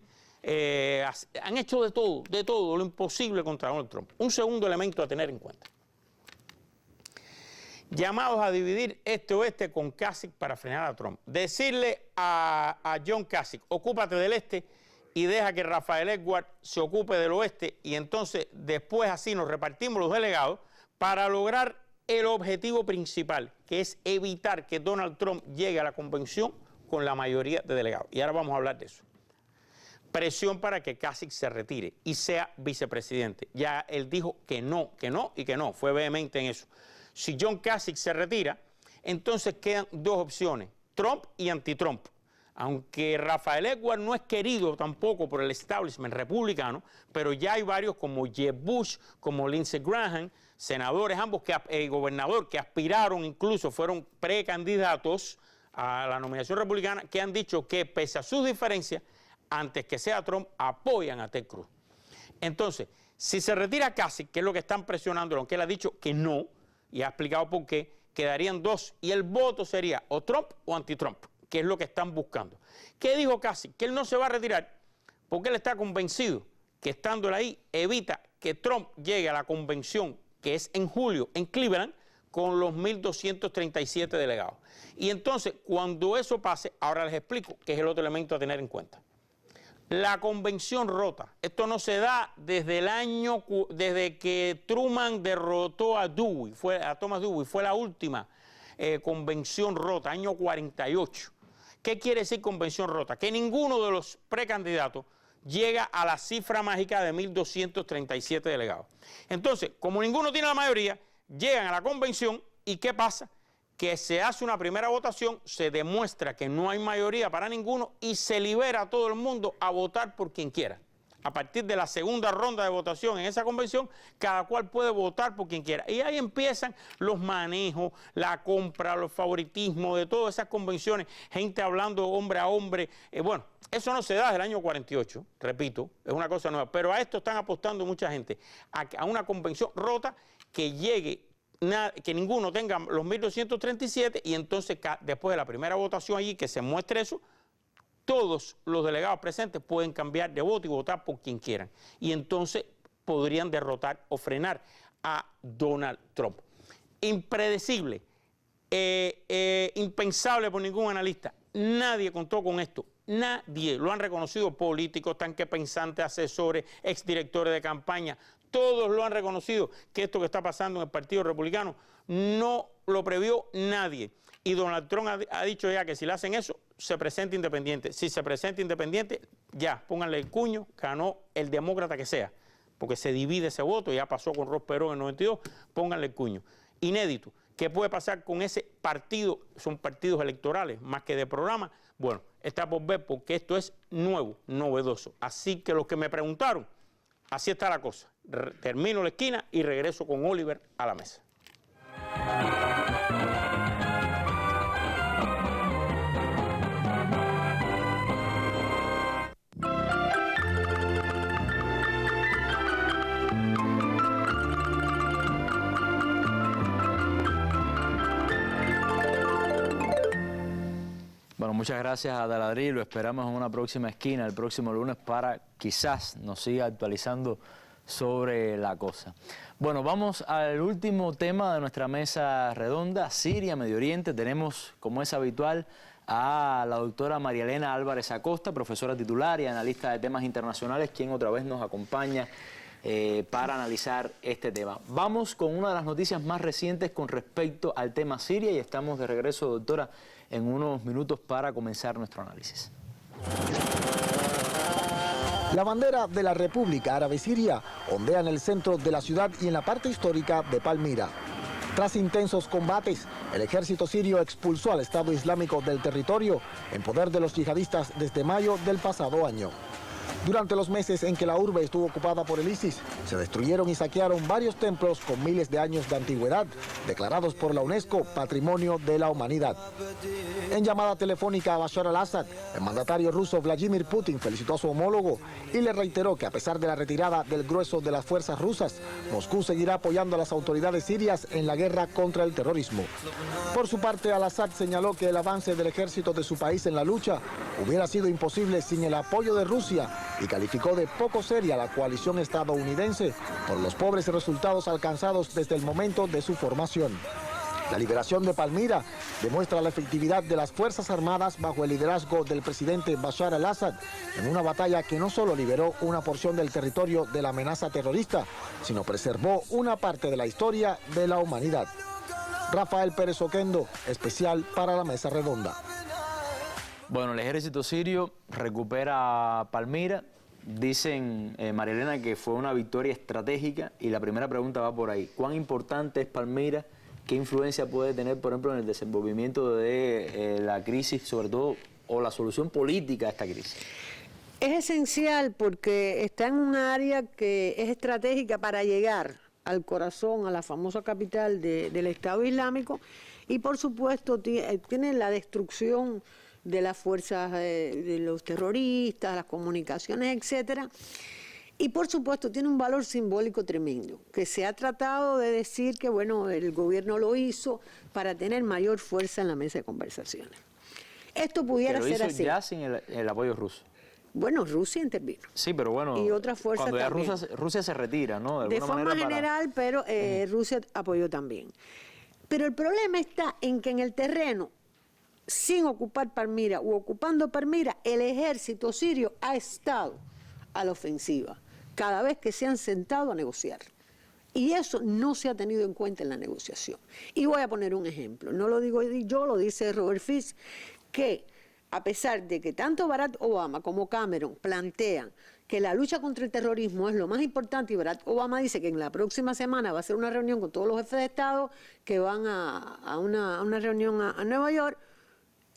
Han hecho de todo, lo imposible contra Donald Trump. Un segundo elemento a tener en cuenta. Llamados a dividir este-oeste con Kasich para frenar a Trump. Decirle a John Kasich, ocúpate del este, y deja que Rafael Edward se ocupe del oeste y entonces después así nos repartimos los delegados para lograr el objetivo principal, que es evitar que Donald Trump llegue a la convención con la mayoría de delegados. Y ahora vamos a hablar de eso. Presión para que Kasich se retire y sea vicepresidente. Ya él dijo que no y que no, fue vehemente en eso. Si John Kasich se retira, entonces quedan dos opciones, Trump y anti-Trump. Aunque Rafael Edward no es querido tampoco por el establishment republicano, pero ya hay varios como Jeb Bush, como Lindsey Graham, senadores ambos, gobernador, que aspiraron incluso, fueron precandidatos a la nominación republicana, que han dicho que pese a sus diferencias, antes que sea Trump, apoyan a Ted Cruz. Entonces, si se retira Kasich, que es lo que están presionando, aunque él ha dicho que no, y ha explicado por qué, quedarían dos, y el voto sería o Trump o anti-Trump, que es lo que están buscando. ¿Qué dijo Kasich? Que él no se va a retirar porque él está convencido que estando ahí evita que Trump llegue a la convención, que es en julio, en Cleveland, con los 1.237 delegados. Y entonces, cuando eso pase, ahora les explico qué es el otro elemento a tener en cuenta. La convención rota. Esto no se da desde que Truman derrotó a Thomas Dewey, fue la última convención rota, año 48. ¿Qué quiere decir convención rota? Que ninguno de los precandidatos llega a la cifra mágica de 1.237 delegados. Entonces, como ninguno tiene la mayoría, llegan a la convención y ¿qué pasa? Que se hace una primera votación, se demuestra que no hay mayoría para ninguno y se libera a todo el mundo a votar por quien quiera. A partir de la segunda ronda de votación en esa convención, cada cual puede votar por quien quiera. Y ahí empiezan los manejos, la compra, los favoritismos de todas esas convenciones, gente hablando hombre a hombre. Bueno, eso no se da desde el año 48, repito, es una cosa nueva. Pero a esto están apostando mucha gente, a una convención rota que llegue, que ninguno tenga los 1.237 y entonces después de la primera votación allí que se muestre eso, todos los delegados presentes pueden cambiar de voto y votar por quien quieran. Y entonces podrían derrotar o frenar a Donald Trump. Impredecible, impensable por ningún analista. Nadie contó con esto. Nadie. Lo han reconocido políticos, tanque pensantes, asesores, exdirectores de campaña. Todos lo han reconocido que esto que está pasando en el Partido Republicano no lo previó nadie. Y Donald Trump ha dicho ya que si le hacen eso, se presenta independiente. Si se presenta independiente, ya, pónganle el cuño, ganó el demócrata que sea, porque se divide ese voto, ya pasó con Ross Perot en el 92, pónganle el cuño. Inédito. ¿Qué puede pasar con ese partido? Son partidos electorales, más que de programa. Bueno, está por ver porque esto es nuevo, novedoso. Así que los que me preguntaron, así está la cosa. Termino la esquina y regreso con Oliver a la mesa. Bueno, muchas gracias a Daladri. Lo esperamos en una próxima esquina el próximo lunes para quizás nos siga actualizando sobre la cosa. Bueno, vamos al último tema de nuestra mesa redonda, Siria, Medio Oriente. Tenemos, como es habitual, a la doctora María Elena Álvarez Acosta, profesora titular y analista de temas internacionales, quien otra vez nos acompaña para analizar este tema. Vamos con una de las noticias más recientes con respecto al tema Siria y estamos de regreso, doctora, en unos minutos para comenzar nuestro análisis. La bandera de la República Árabe Siria ondea en el centro de la ciudad y en la parte histórica de Palmira. Tras intensos combates, el ejército sirio expulsó al Estado Islámico del territorio en poder de los yihadistas desde mayo del pasado año. Durante los meses en que la urbe estuvo ocupada por el ISIS, se destruyeron y saquearon varios templos con miles de años de antigüedad, declarados por la UNESCO Patrimonio de la Humanidad. En llamada telefónica a Bashar al-Assad, el mandatario ruso Vladimir Putin felicitó a su homólogo y le reiteró que a pesar de la retirada del grueso de las fuerzas rusas, Moscú seguirá apoyando a las autoridades sirias en la guerra contra el terrorismo. Por su parte, al-Assad señaló que el avance del ejército de su país en la lucha hubiera sido imposible sin el apoyo de Rusia y calificó de poco seria la coalición estadounidense por los pobres resultados alcanzados desde el momento de su formación. La liberación de Palmira demuestra la efectividad de las Fuerzas Armadas bajo el liderazgo del presidente Bashar al-Assad en una batalla que no solo liberó una porción del territorio de la amenaza terrorista, sino preservó una parte de la historia de la humanidad. Rafael Pérez Oquendo, especial para la Mesa Redonda. Bueno, el ejército sirio recupera Palmira. Dicen, María Elena, que fue una victoria estratégica y la primera pregunta va por ahí. ¿Cuán importante es Palmira? ¿Qué influencia puede tener, por ejemplo, en el desenvolvimiento de la crisis, sobre todo, o la solución política a esta crisis? Es esencial porque está en un área que es estratégica para llegar al corazón, a la famosa capital del Estado Islámico y, por supuesto, tiene la destrucción de las fuerzas de los terroristas, las comunicaciones, etcétera. Y por supuesto tiene un valor simbólico tremendo, que se ha tratado de decir que bueno, el gobierno lo hizo para tener mayor fuerza en la mesa de conversaciones. Esto pudiera ser así. Pero lo hizo ya sin el apoyo ruso. Bueno, Rusia intervino. Sí, pero bueno, y otras fuerzas cuando ya también. Rusia se retira, ¿no? De forma general, pero Rusia apoyó también. Pero el problema está en que en el terreno, sin ocupar Palmira u ocupando Palmira, el ejército sirio ha estado a la ofensiva cada vez que se han sentado a negociar. Y eso no se ha tenido en cuenta en la negociación. Y voy a poner un ejemplo, no lo digo yo, lo dice Robert Fisk, que a pesar de que tanto Barack Obama como Cameron plantean que la lucha contra el terrorismo es lo más importante, y Barack Obama dice que en la próxima semana va a hacer una reunión con todos los jefes de Estado que van a una reunión a Nueva York,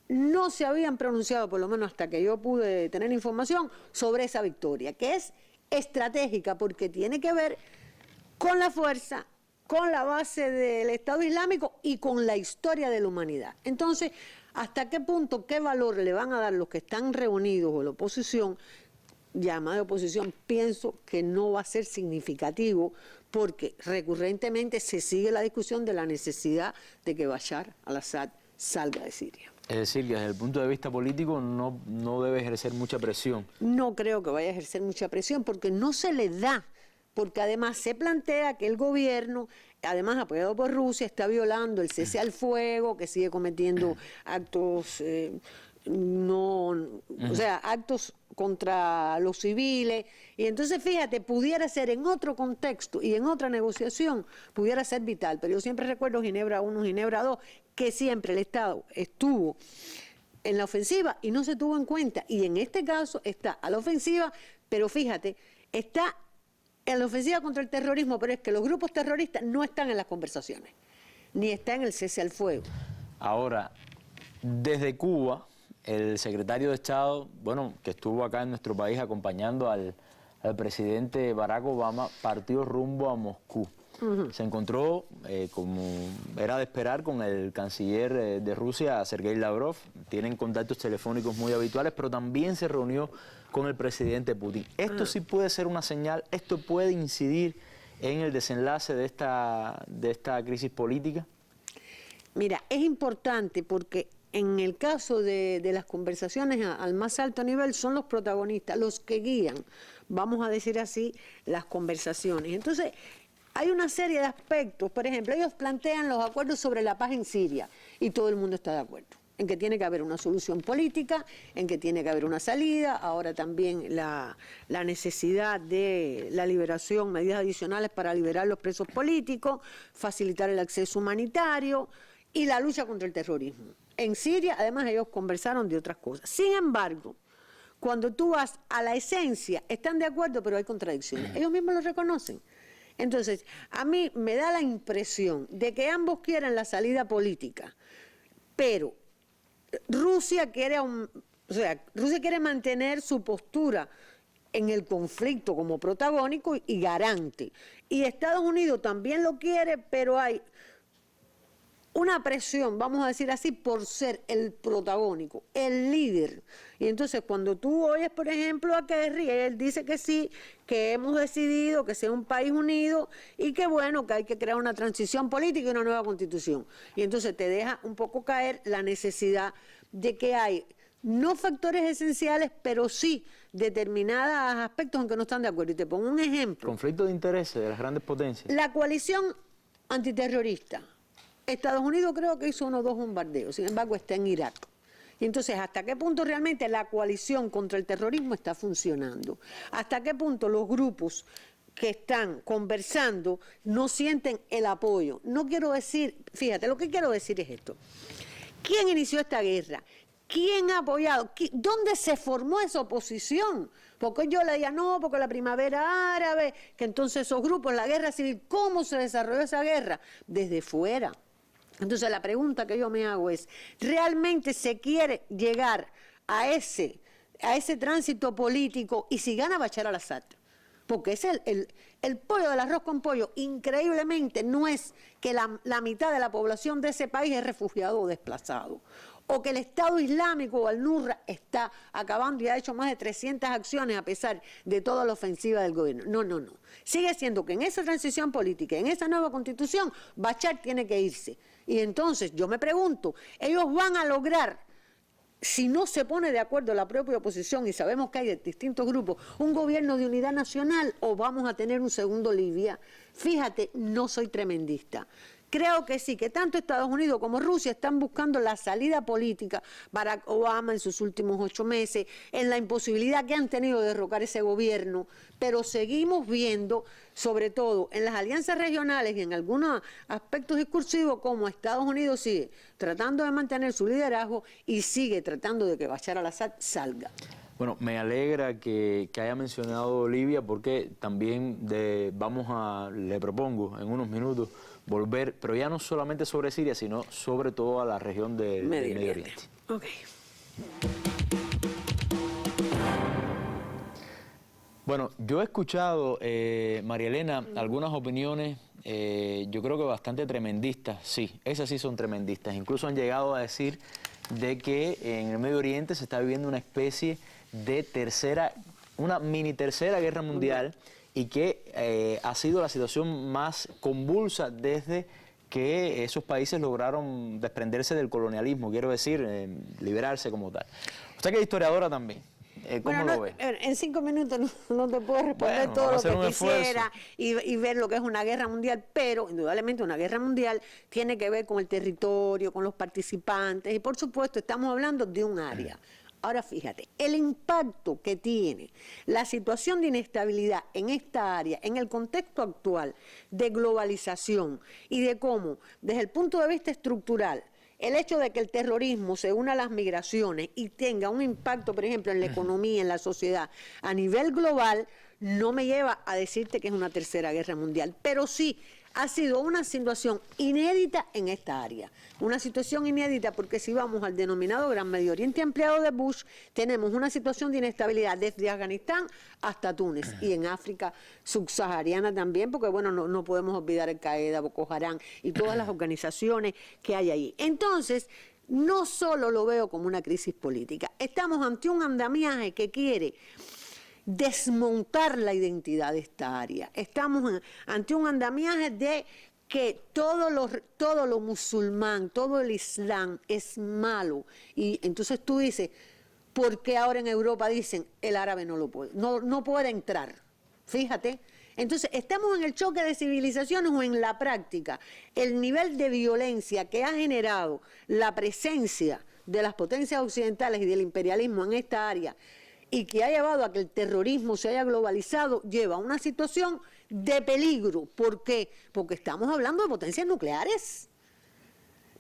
no se habían pronunciado, por lo menos hasta que yo pude tener información, sobre esa victoria, que es estratégica porque tiene que ver con la fuerza, con la base del Estado Islámico y con la historia de la humanidad. Entonces, ¿hasta qué punto, qué valor le van a dar los que están reunidos o la oposición, llamada oposición? Pienso que no va a ser significativo porque recurrentemente se sigue la discusión de la necesidad de que Bashar al-Assad salga de Siria. Es decir, que desde el punto de vista político no debe ejercer mucha presión. No creo que vaya a ejercer mucha presión porque no se le da, porque además se plantea que el gobierno, además apoyado por Rusia, está violando el cese al fuego, que sigue cometiendo actos actos contra los civiles. Y entonces, fíjate, pudiera ser en otro contexto y en otra negociación, pudiera ser vital. Pero yo siempre recuerdo Ginebra 1, Ginebra 2, que siempre el Estado estuvo en la ofensiva y no se tuvo en cuenta. Y en este caso está a la ofensiva, pero fíjate, está en la ofensiva contra el terrorismo, pero es que los grupos terroristas no están en las conversaciones, ni está en el cese al fuego. Ahora, desde Cuba, el secretario de Estado, bueno, que estuvo acá en nuestro país acompañando al presidente Barack Obama, partió rumbo a Moscú. Se encontró, como era de esperar, con el canciller de Rusia, Sergei Lavrov. Tienen contactos telefónicos muy habituales, pero también se reunió con el presidente Putin. Esto sí puede ser una señal, esto puede incidir en el desenlace de esta crisis política. Mira, es importante porque en el caso de las conversaciones al más alto nivel son los protagonistas, los que guían, vamos a decir así, las conversaciones. Entonces, hay una serie de aspectos, por ejemplo, ellos plantean los acuerdos sobre la paz en Siria y todo el mundo está de acuerdo en que tiene que haber una solución política, en que tiene que haber una salida, ahora también la necesidad de la liberación, medidas adicionales para liberar los presos políticos, facilitar el acceso humanitario y la lucha contra el terrorismo. En Siria, además, ellos conversaron de otras cosas. Sin embargo, cuando tú vas a la esencia, están de acuerdo, pero hay contradicciones. Ellos mismos lo reconocen. Entonces, a mí me da la impresión de que ambos quieren la salida política, pero Rusia quiere mantener su postura en el conflicto como protagónico y garante. Y Estados Unidos también lo quiere, pero hay una presión, vamos a decir así, por ser el protagónico, el líder. Y entonces cuando tú oyes, por ejemplo, a Kerry, él dice que sí, que hemos decidido que sea un país unido y que bueno, que hay que crear una transición política y una nueva constitución. Y entonces te deja un poco caer la necesidad de que hay no factores esenciales, pero sí determinados aspectos en que no están de acuerdo. Y te pongo un ejemplo. Conflicto de intereses de las grandes potencias. La coalición antiterrorista. Estados Unidos creo que hizo 1 o 2 bombardeos, sin embargo está en Irak. Y entonces, ¿hasta qué punto realmente la coalición contra el terrorismo está funcionando? ¿Hasta qué punto los grupos que están conversando no sienten el apoyo? No quiero decir, fíjate, lo que quiero decir es esto. ¿Quién inició esta guerra? ¿Quién ha apoyado? ¿Dónde se formó esa oposición? Porque yo leía, no, porque la primavera árabe, que entonces esos grupos, la guerra civil, ¿cómo se desarrolló esa guerra? Desde fuera. Entonces la pregunta que yo me hago es, ¿realmente se quiere llegar a ese tránsito político y si gana Bashar al-Assad? Porque es el pollo del arroz con pollo, increíblemente no es que la mitad de la población de ese país es refugiado o desplazado, o que el Estado Islámico o al-Nusra está acabando y ha hecho más de 300 acciones a pesar de toda la ofensiva del gobierno. No. Sigue siendo que en esa transición política, en esa nueva constitución, Bashar tiene que irse. Y entonces yo me pregunto, ¿ellos van a lograr si no se pone de acuerdo la propia oposición, y sabemos que hay de distintos grupos, un gobierno de unidad nacional o vamos a tener un segundo Libia. Fíjate, no soy tremendista. Creo que sí, que tanto Estados Unidos como Rusia están buscando la salida política. Barack Obama en sus últimos 8 meses, en la imposibilidad que han tenido de derrocar ese gobierno, pero seguimos viendo, sobre todo en las alianzas regionales y en algunos aspectos discursivos, como Estados Unidos sigue tratando de mantener su liderazgo y sigue tratando de que Bashar al-Assad salga. Bueno, me alegra que haya mencionado Libia, porque también le propongo en unos minutos volver, pero ya no solamente sobre Siria, sino sobre todo a la región del Medio Oriente. Okay. Bueno, yo he escuchado, María Elena, algunas opiniones, yo creo que bastante tremendistas, sí, esas sí son tremendistas. Incluso han llegado a decir de que en el Medio Oriente se está viviendo una especie de una mini tercera guerra mundial, y que ha sido la situación más convulsa desde que esos países lograron desprenderse del colonialismo, quiero decir, liberarse como tal. Usted que es historiadora también, ¿cómo lo ve? En 5 minutos no te puedo responder todo lo que quisiera y ver lo que es una guerra mundial, pero indudablemente una guerra mundial tiene que ver con el territorio, con los participantes, y por supuesto estamos hablando de un área. Ahora fíjate, el impacto que tiene la situación de inestabilidad en esta área, en el contexto actual de globalización y de cómo, desde el punto de vista estructural, el hecho de que el terrorismo se una a las migraciones y tenga un impacto, por ejemplo, en la economía, en la sociedad, a nivel global, no me lleva a decirte que es una tercera guerra mundial, pero sí ha sido una situación inédita en esta área. Una situación inédita porque si vamos al denominado Gran Medio Oriente ampliado de Bush, tenemos una situación de inestabilidad desde Afganistán hasta Túnez y en África subsahariana también, porque bueno, no podemos olvidar Al Qaeda, Boko Haram y todas las organizaciones que hay ahí. Entonces, no solo lo veo como una crisis política, estamos ante un andamiaje que quiere desmontar la identidad de esta área. Estamos ante un andamiaje de que todo lo musulmán, todo el islam es malo. Y entonces tú dices, ¿por qué ahora en Europa dicen el árabe no puede entrar? Fíjate. Entonces, estamos en el choque de civilizaciones o en la práctica. El nivel de violencia que ha generado la presencia de las potencias occidentales y del imperialismo en esta área, y que ha llevado a que el terrorismo se haya globalizado, lleva a una situación de peligro. ¿Por qué? Porque estamos hablando de potencias nucleares.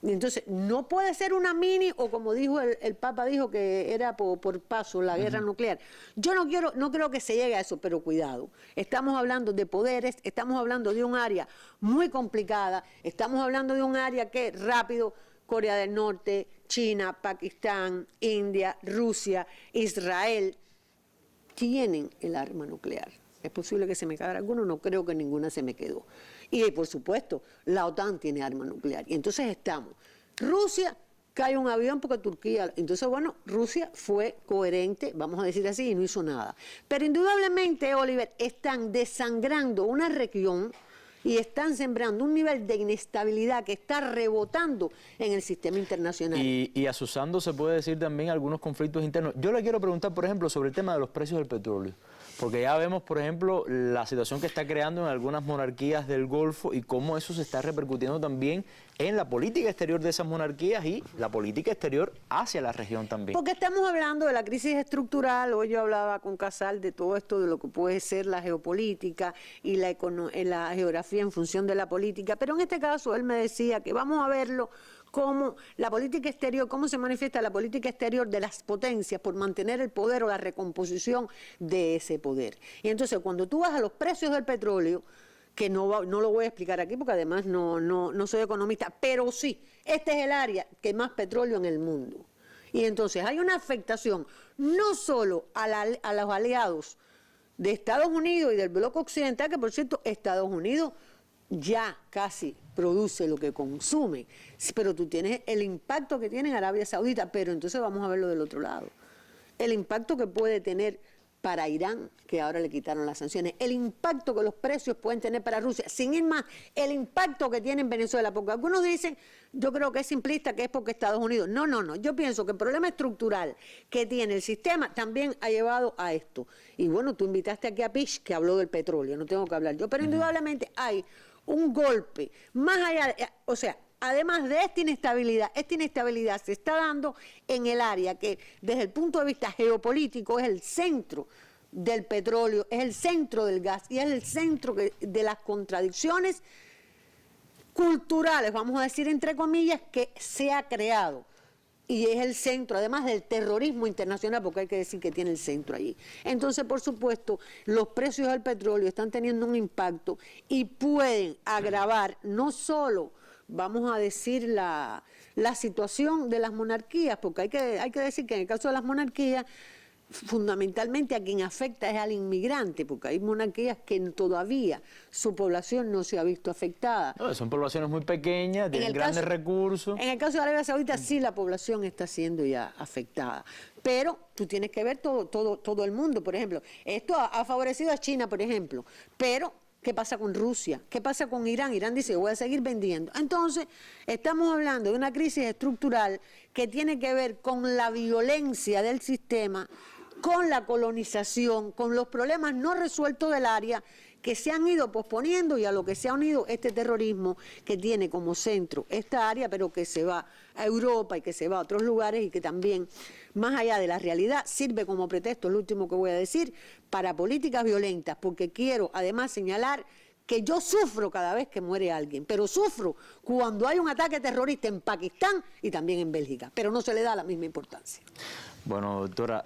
Y entonces, no puede ser una mini, o como dijo el Papa, dijo que era por paso la guerra nuclear. Yo no creo que se llegue a eso, pero cuidado. Estamos hablando de poderes, estamos hablando de un área muy complicada, estamos hablando de un área que rápido, Corea del Norte, China, Pakistán, India, Rusia, Israel, tienen el arma nuclear. Es posible que se me caiga alguno, no creo que ninguna se me quedó. Y por supuesto, la OTAN tiene arma nuclear. Y entonces estamos. Rusia cae un avión porque Turquía. Entonces, bueno, Rusia fue coherente, vamos a decir así, y no hizo nada. Pero indudablemente, Oliver, están desangrando una región y están sembrando un nivel de inestabilidad que está rebotando en el sistema internacional. Y asusando se puede decir también algunos conflictos internos. Yo le quiero preguntar, por ejemplo, sobre el tema de los precios del petróleo. Porque ya vemos, por ejemplo, la situación que está creando en algunas monarquías del Golfo y cómo eso se está repercutiendo también en la política exterior de esas monarquías y la política exterior hacia la región también. Porque estamos hablando de la crisis estructural. Hoy yo hablaba con Casal de todo esto, de lo que puede ser la geopolítica y la geografía en función de la política. Pero en este caso él me decía que vamos a verlo cómo la política exterior, cómo se manifiesta la política exterior de las potencias por mantener el poder o la recomposición de ese poder. Y entonces cuando tú vas a los precios del petróleo, que no lo voy a explicar aquí porque además no soy economista, pero sí, este es el área que más petróleo en el mundo. Y entonces hay una afectación no solo a los aliados de Estados Unidos y del bloque occidental, que por cierto Estados Unidos ya casi produce lo que consume, pero tú tienes el impacto que tiene en Arabia Saudita, pero entonces vamos a verlo del otro lado. El impacto que puede tener para Irán, que ahora le quitaron las sanciones, el impacto que los precios pueden tener para Rusia, sin ir más, el impacto que tiene en Venezuela, porque algunos dicen, yo creo que es simplista, que es porque Estados Unidos, no, yo pienso que el problema estructural que tiene el sistema también ha llevado a esto. Y bueno, tú invitaste aquí a Pish, que habló del petróleo, no tengo que hablar yo, pero indudablemente hay un golpe, más allá, o sea, además de esta inestabilidad se está dando en el área que desde el punto de vista geopolítico es el centro del petróleo, es el centro del gas y es el centro de las contradicciones culturales, vamos a decir entre comillas, que se ha creado. Y es el centro, además del terrorismo internacional, porque hay que decir que tiene el centro allí. Entonces, por supuesto, los precios del petróleo están teniendo un impacto y pueden agravar no solo, vamos a decir, la situación de las monarquías, porque hay que decir que en el caso de las monarquías, fundamentalmente a quien afecta es al inmigrante, porque hay monarquías que todavía su población no se ha visto afectada. No, son poblaciones muy pequeñas, tienen grandes recursos. En el caso de Arabia Saudita sí la población está siendo ya afectada, pero tú tienes que ver todo el mundo. Por ejemplo, esto ha favorecido a China, por ejemplo, pero ¿qué pasa con Rusia? ¿Qué pasa con Irán? Irán dice, voy a seguir vendiendo. Entonces, estamos hablando de una crisis estructural que tiene que ver con la violencia del sistema, con la colonización, con los problemas no resueltos del área que se han ido posponiendo y a lo que se ha unido este terrorismo que tiene como centro esta área, pero que se va a Europa y que se va a otros lugares y que también, más allá de la realidad, sirve como pretexto, el último que voy a decir, para políticas violentas, porque quiero además señalar que yo sufro cada vez que muere alguien, pero sufro cuando hay un ataque terrorista en Pakistán y también en Bélgica, pero no se le da la misma importancia. Bueno, doctora,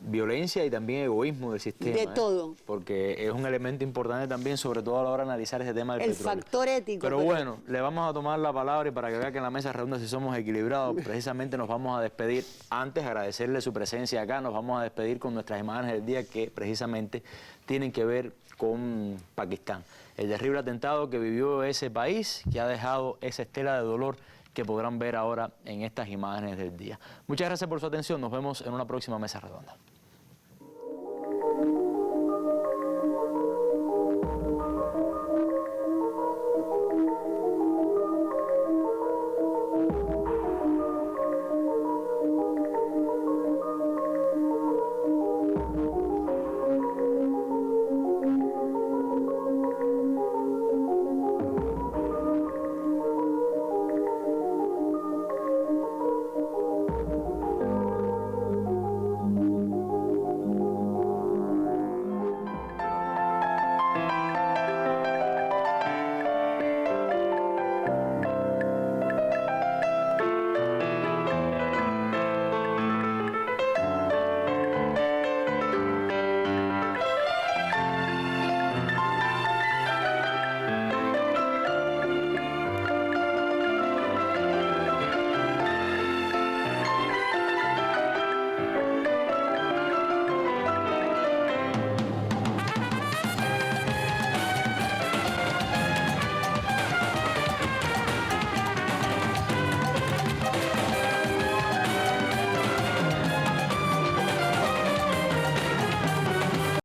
violencia y también egoísmo del sistema. De todo. Porque es un elemento importante también, sobre todo a la hora de analizar ese tema del petróleo. El factor ético. Pero bueno, le vamos a tomar la palabra y para que vea que en la mesa redonda si somos equilibrados, precisamente nos vamos a despedir. Antes, agradecerle su presencia acá, nos vamos a despedir con nuestras imágenes del día que precisamente tienen que ver con Pakistán. El terrible atentado que vivió ese país, que ha dejado esa estela de dolor que podrán ver ahora en estas imágenes del día. Muchas gracias por su atención. Nos vemos en una próxima mesa redonda.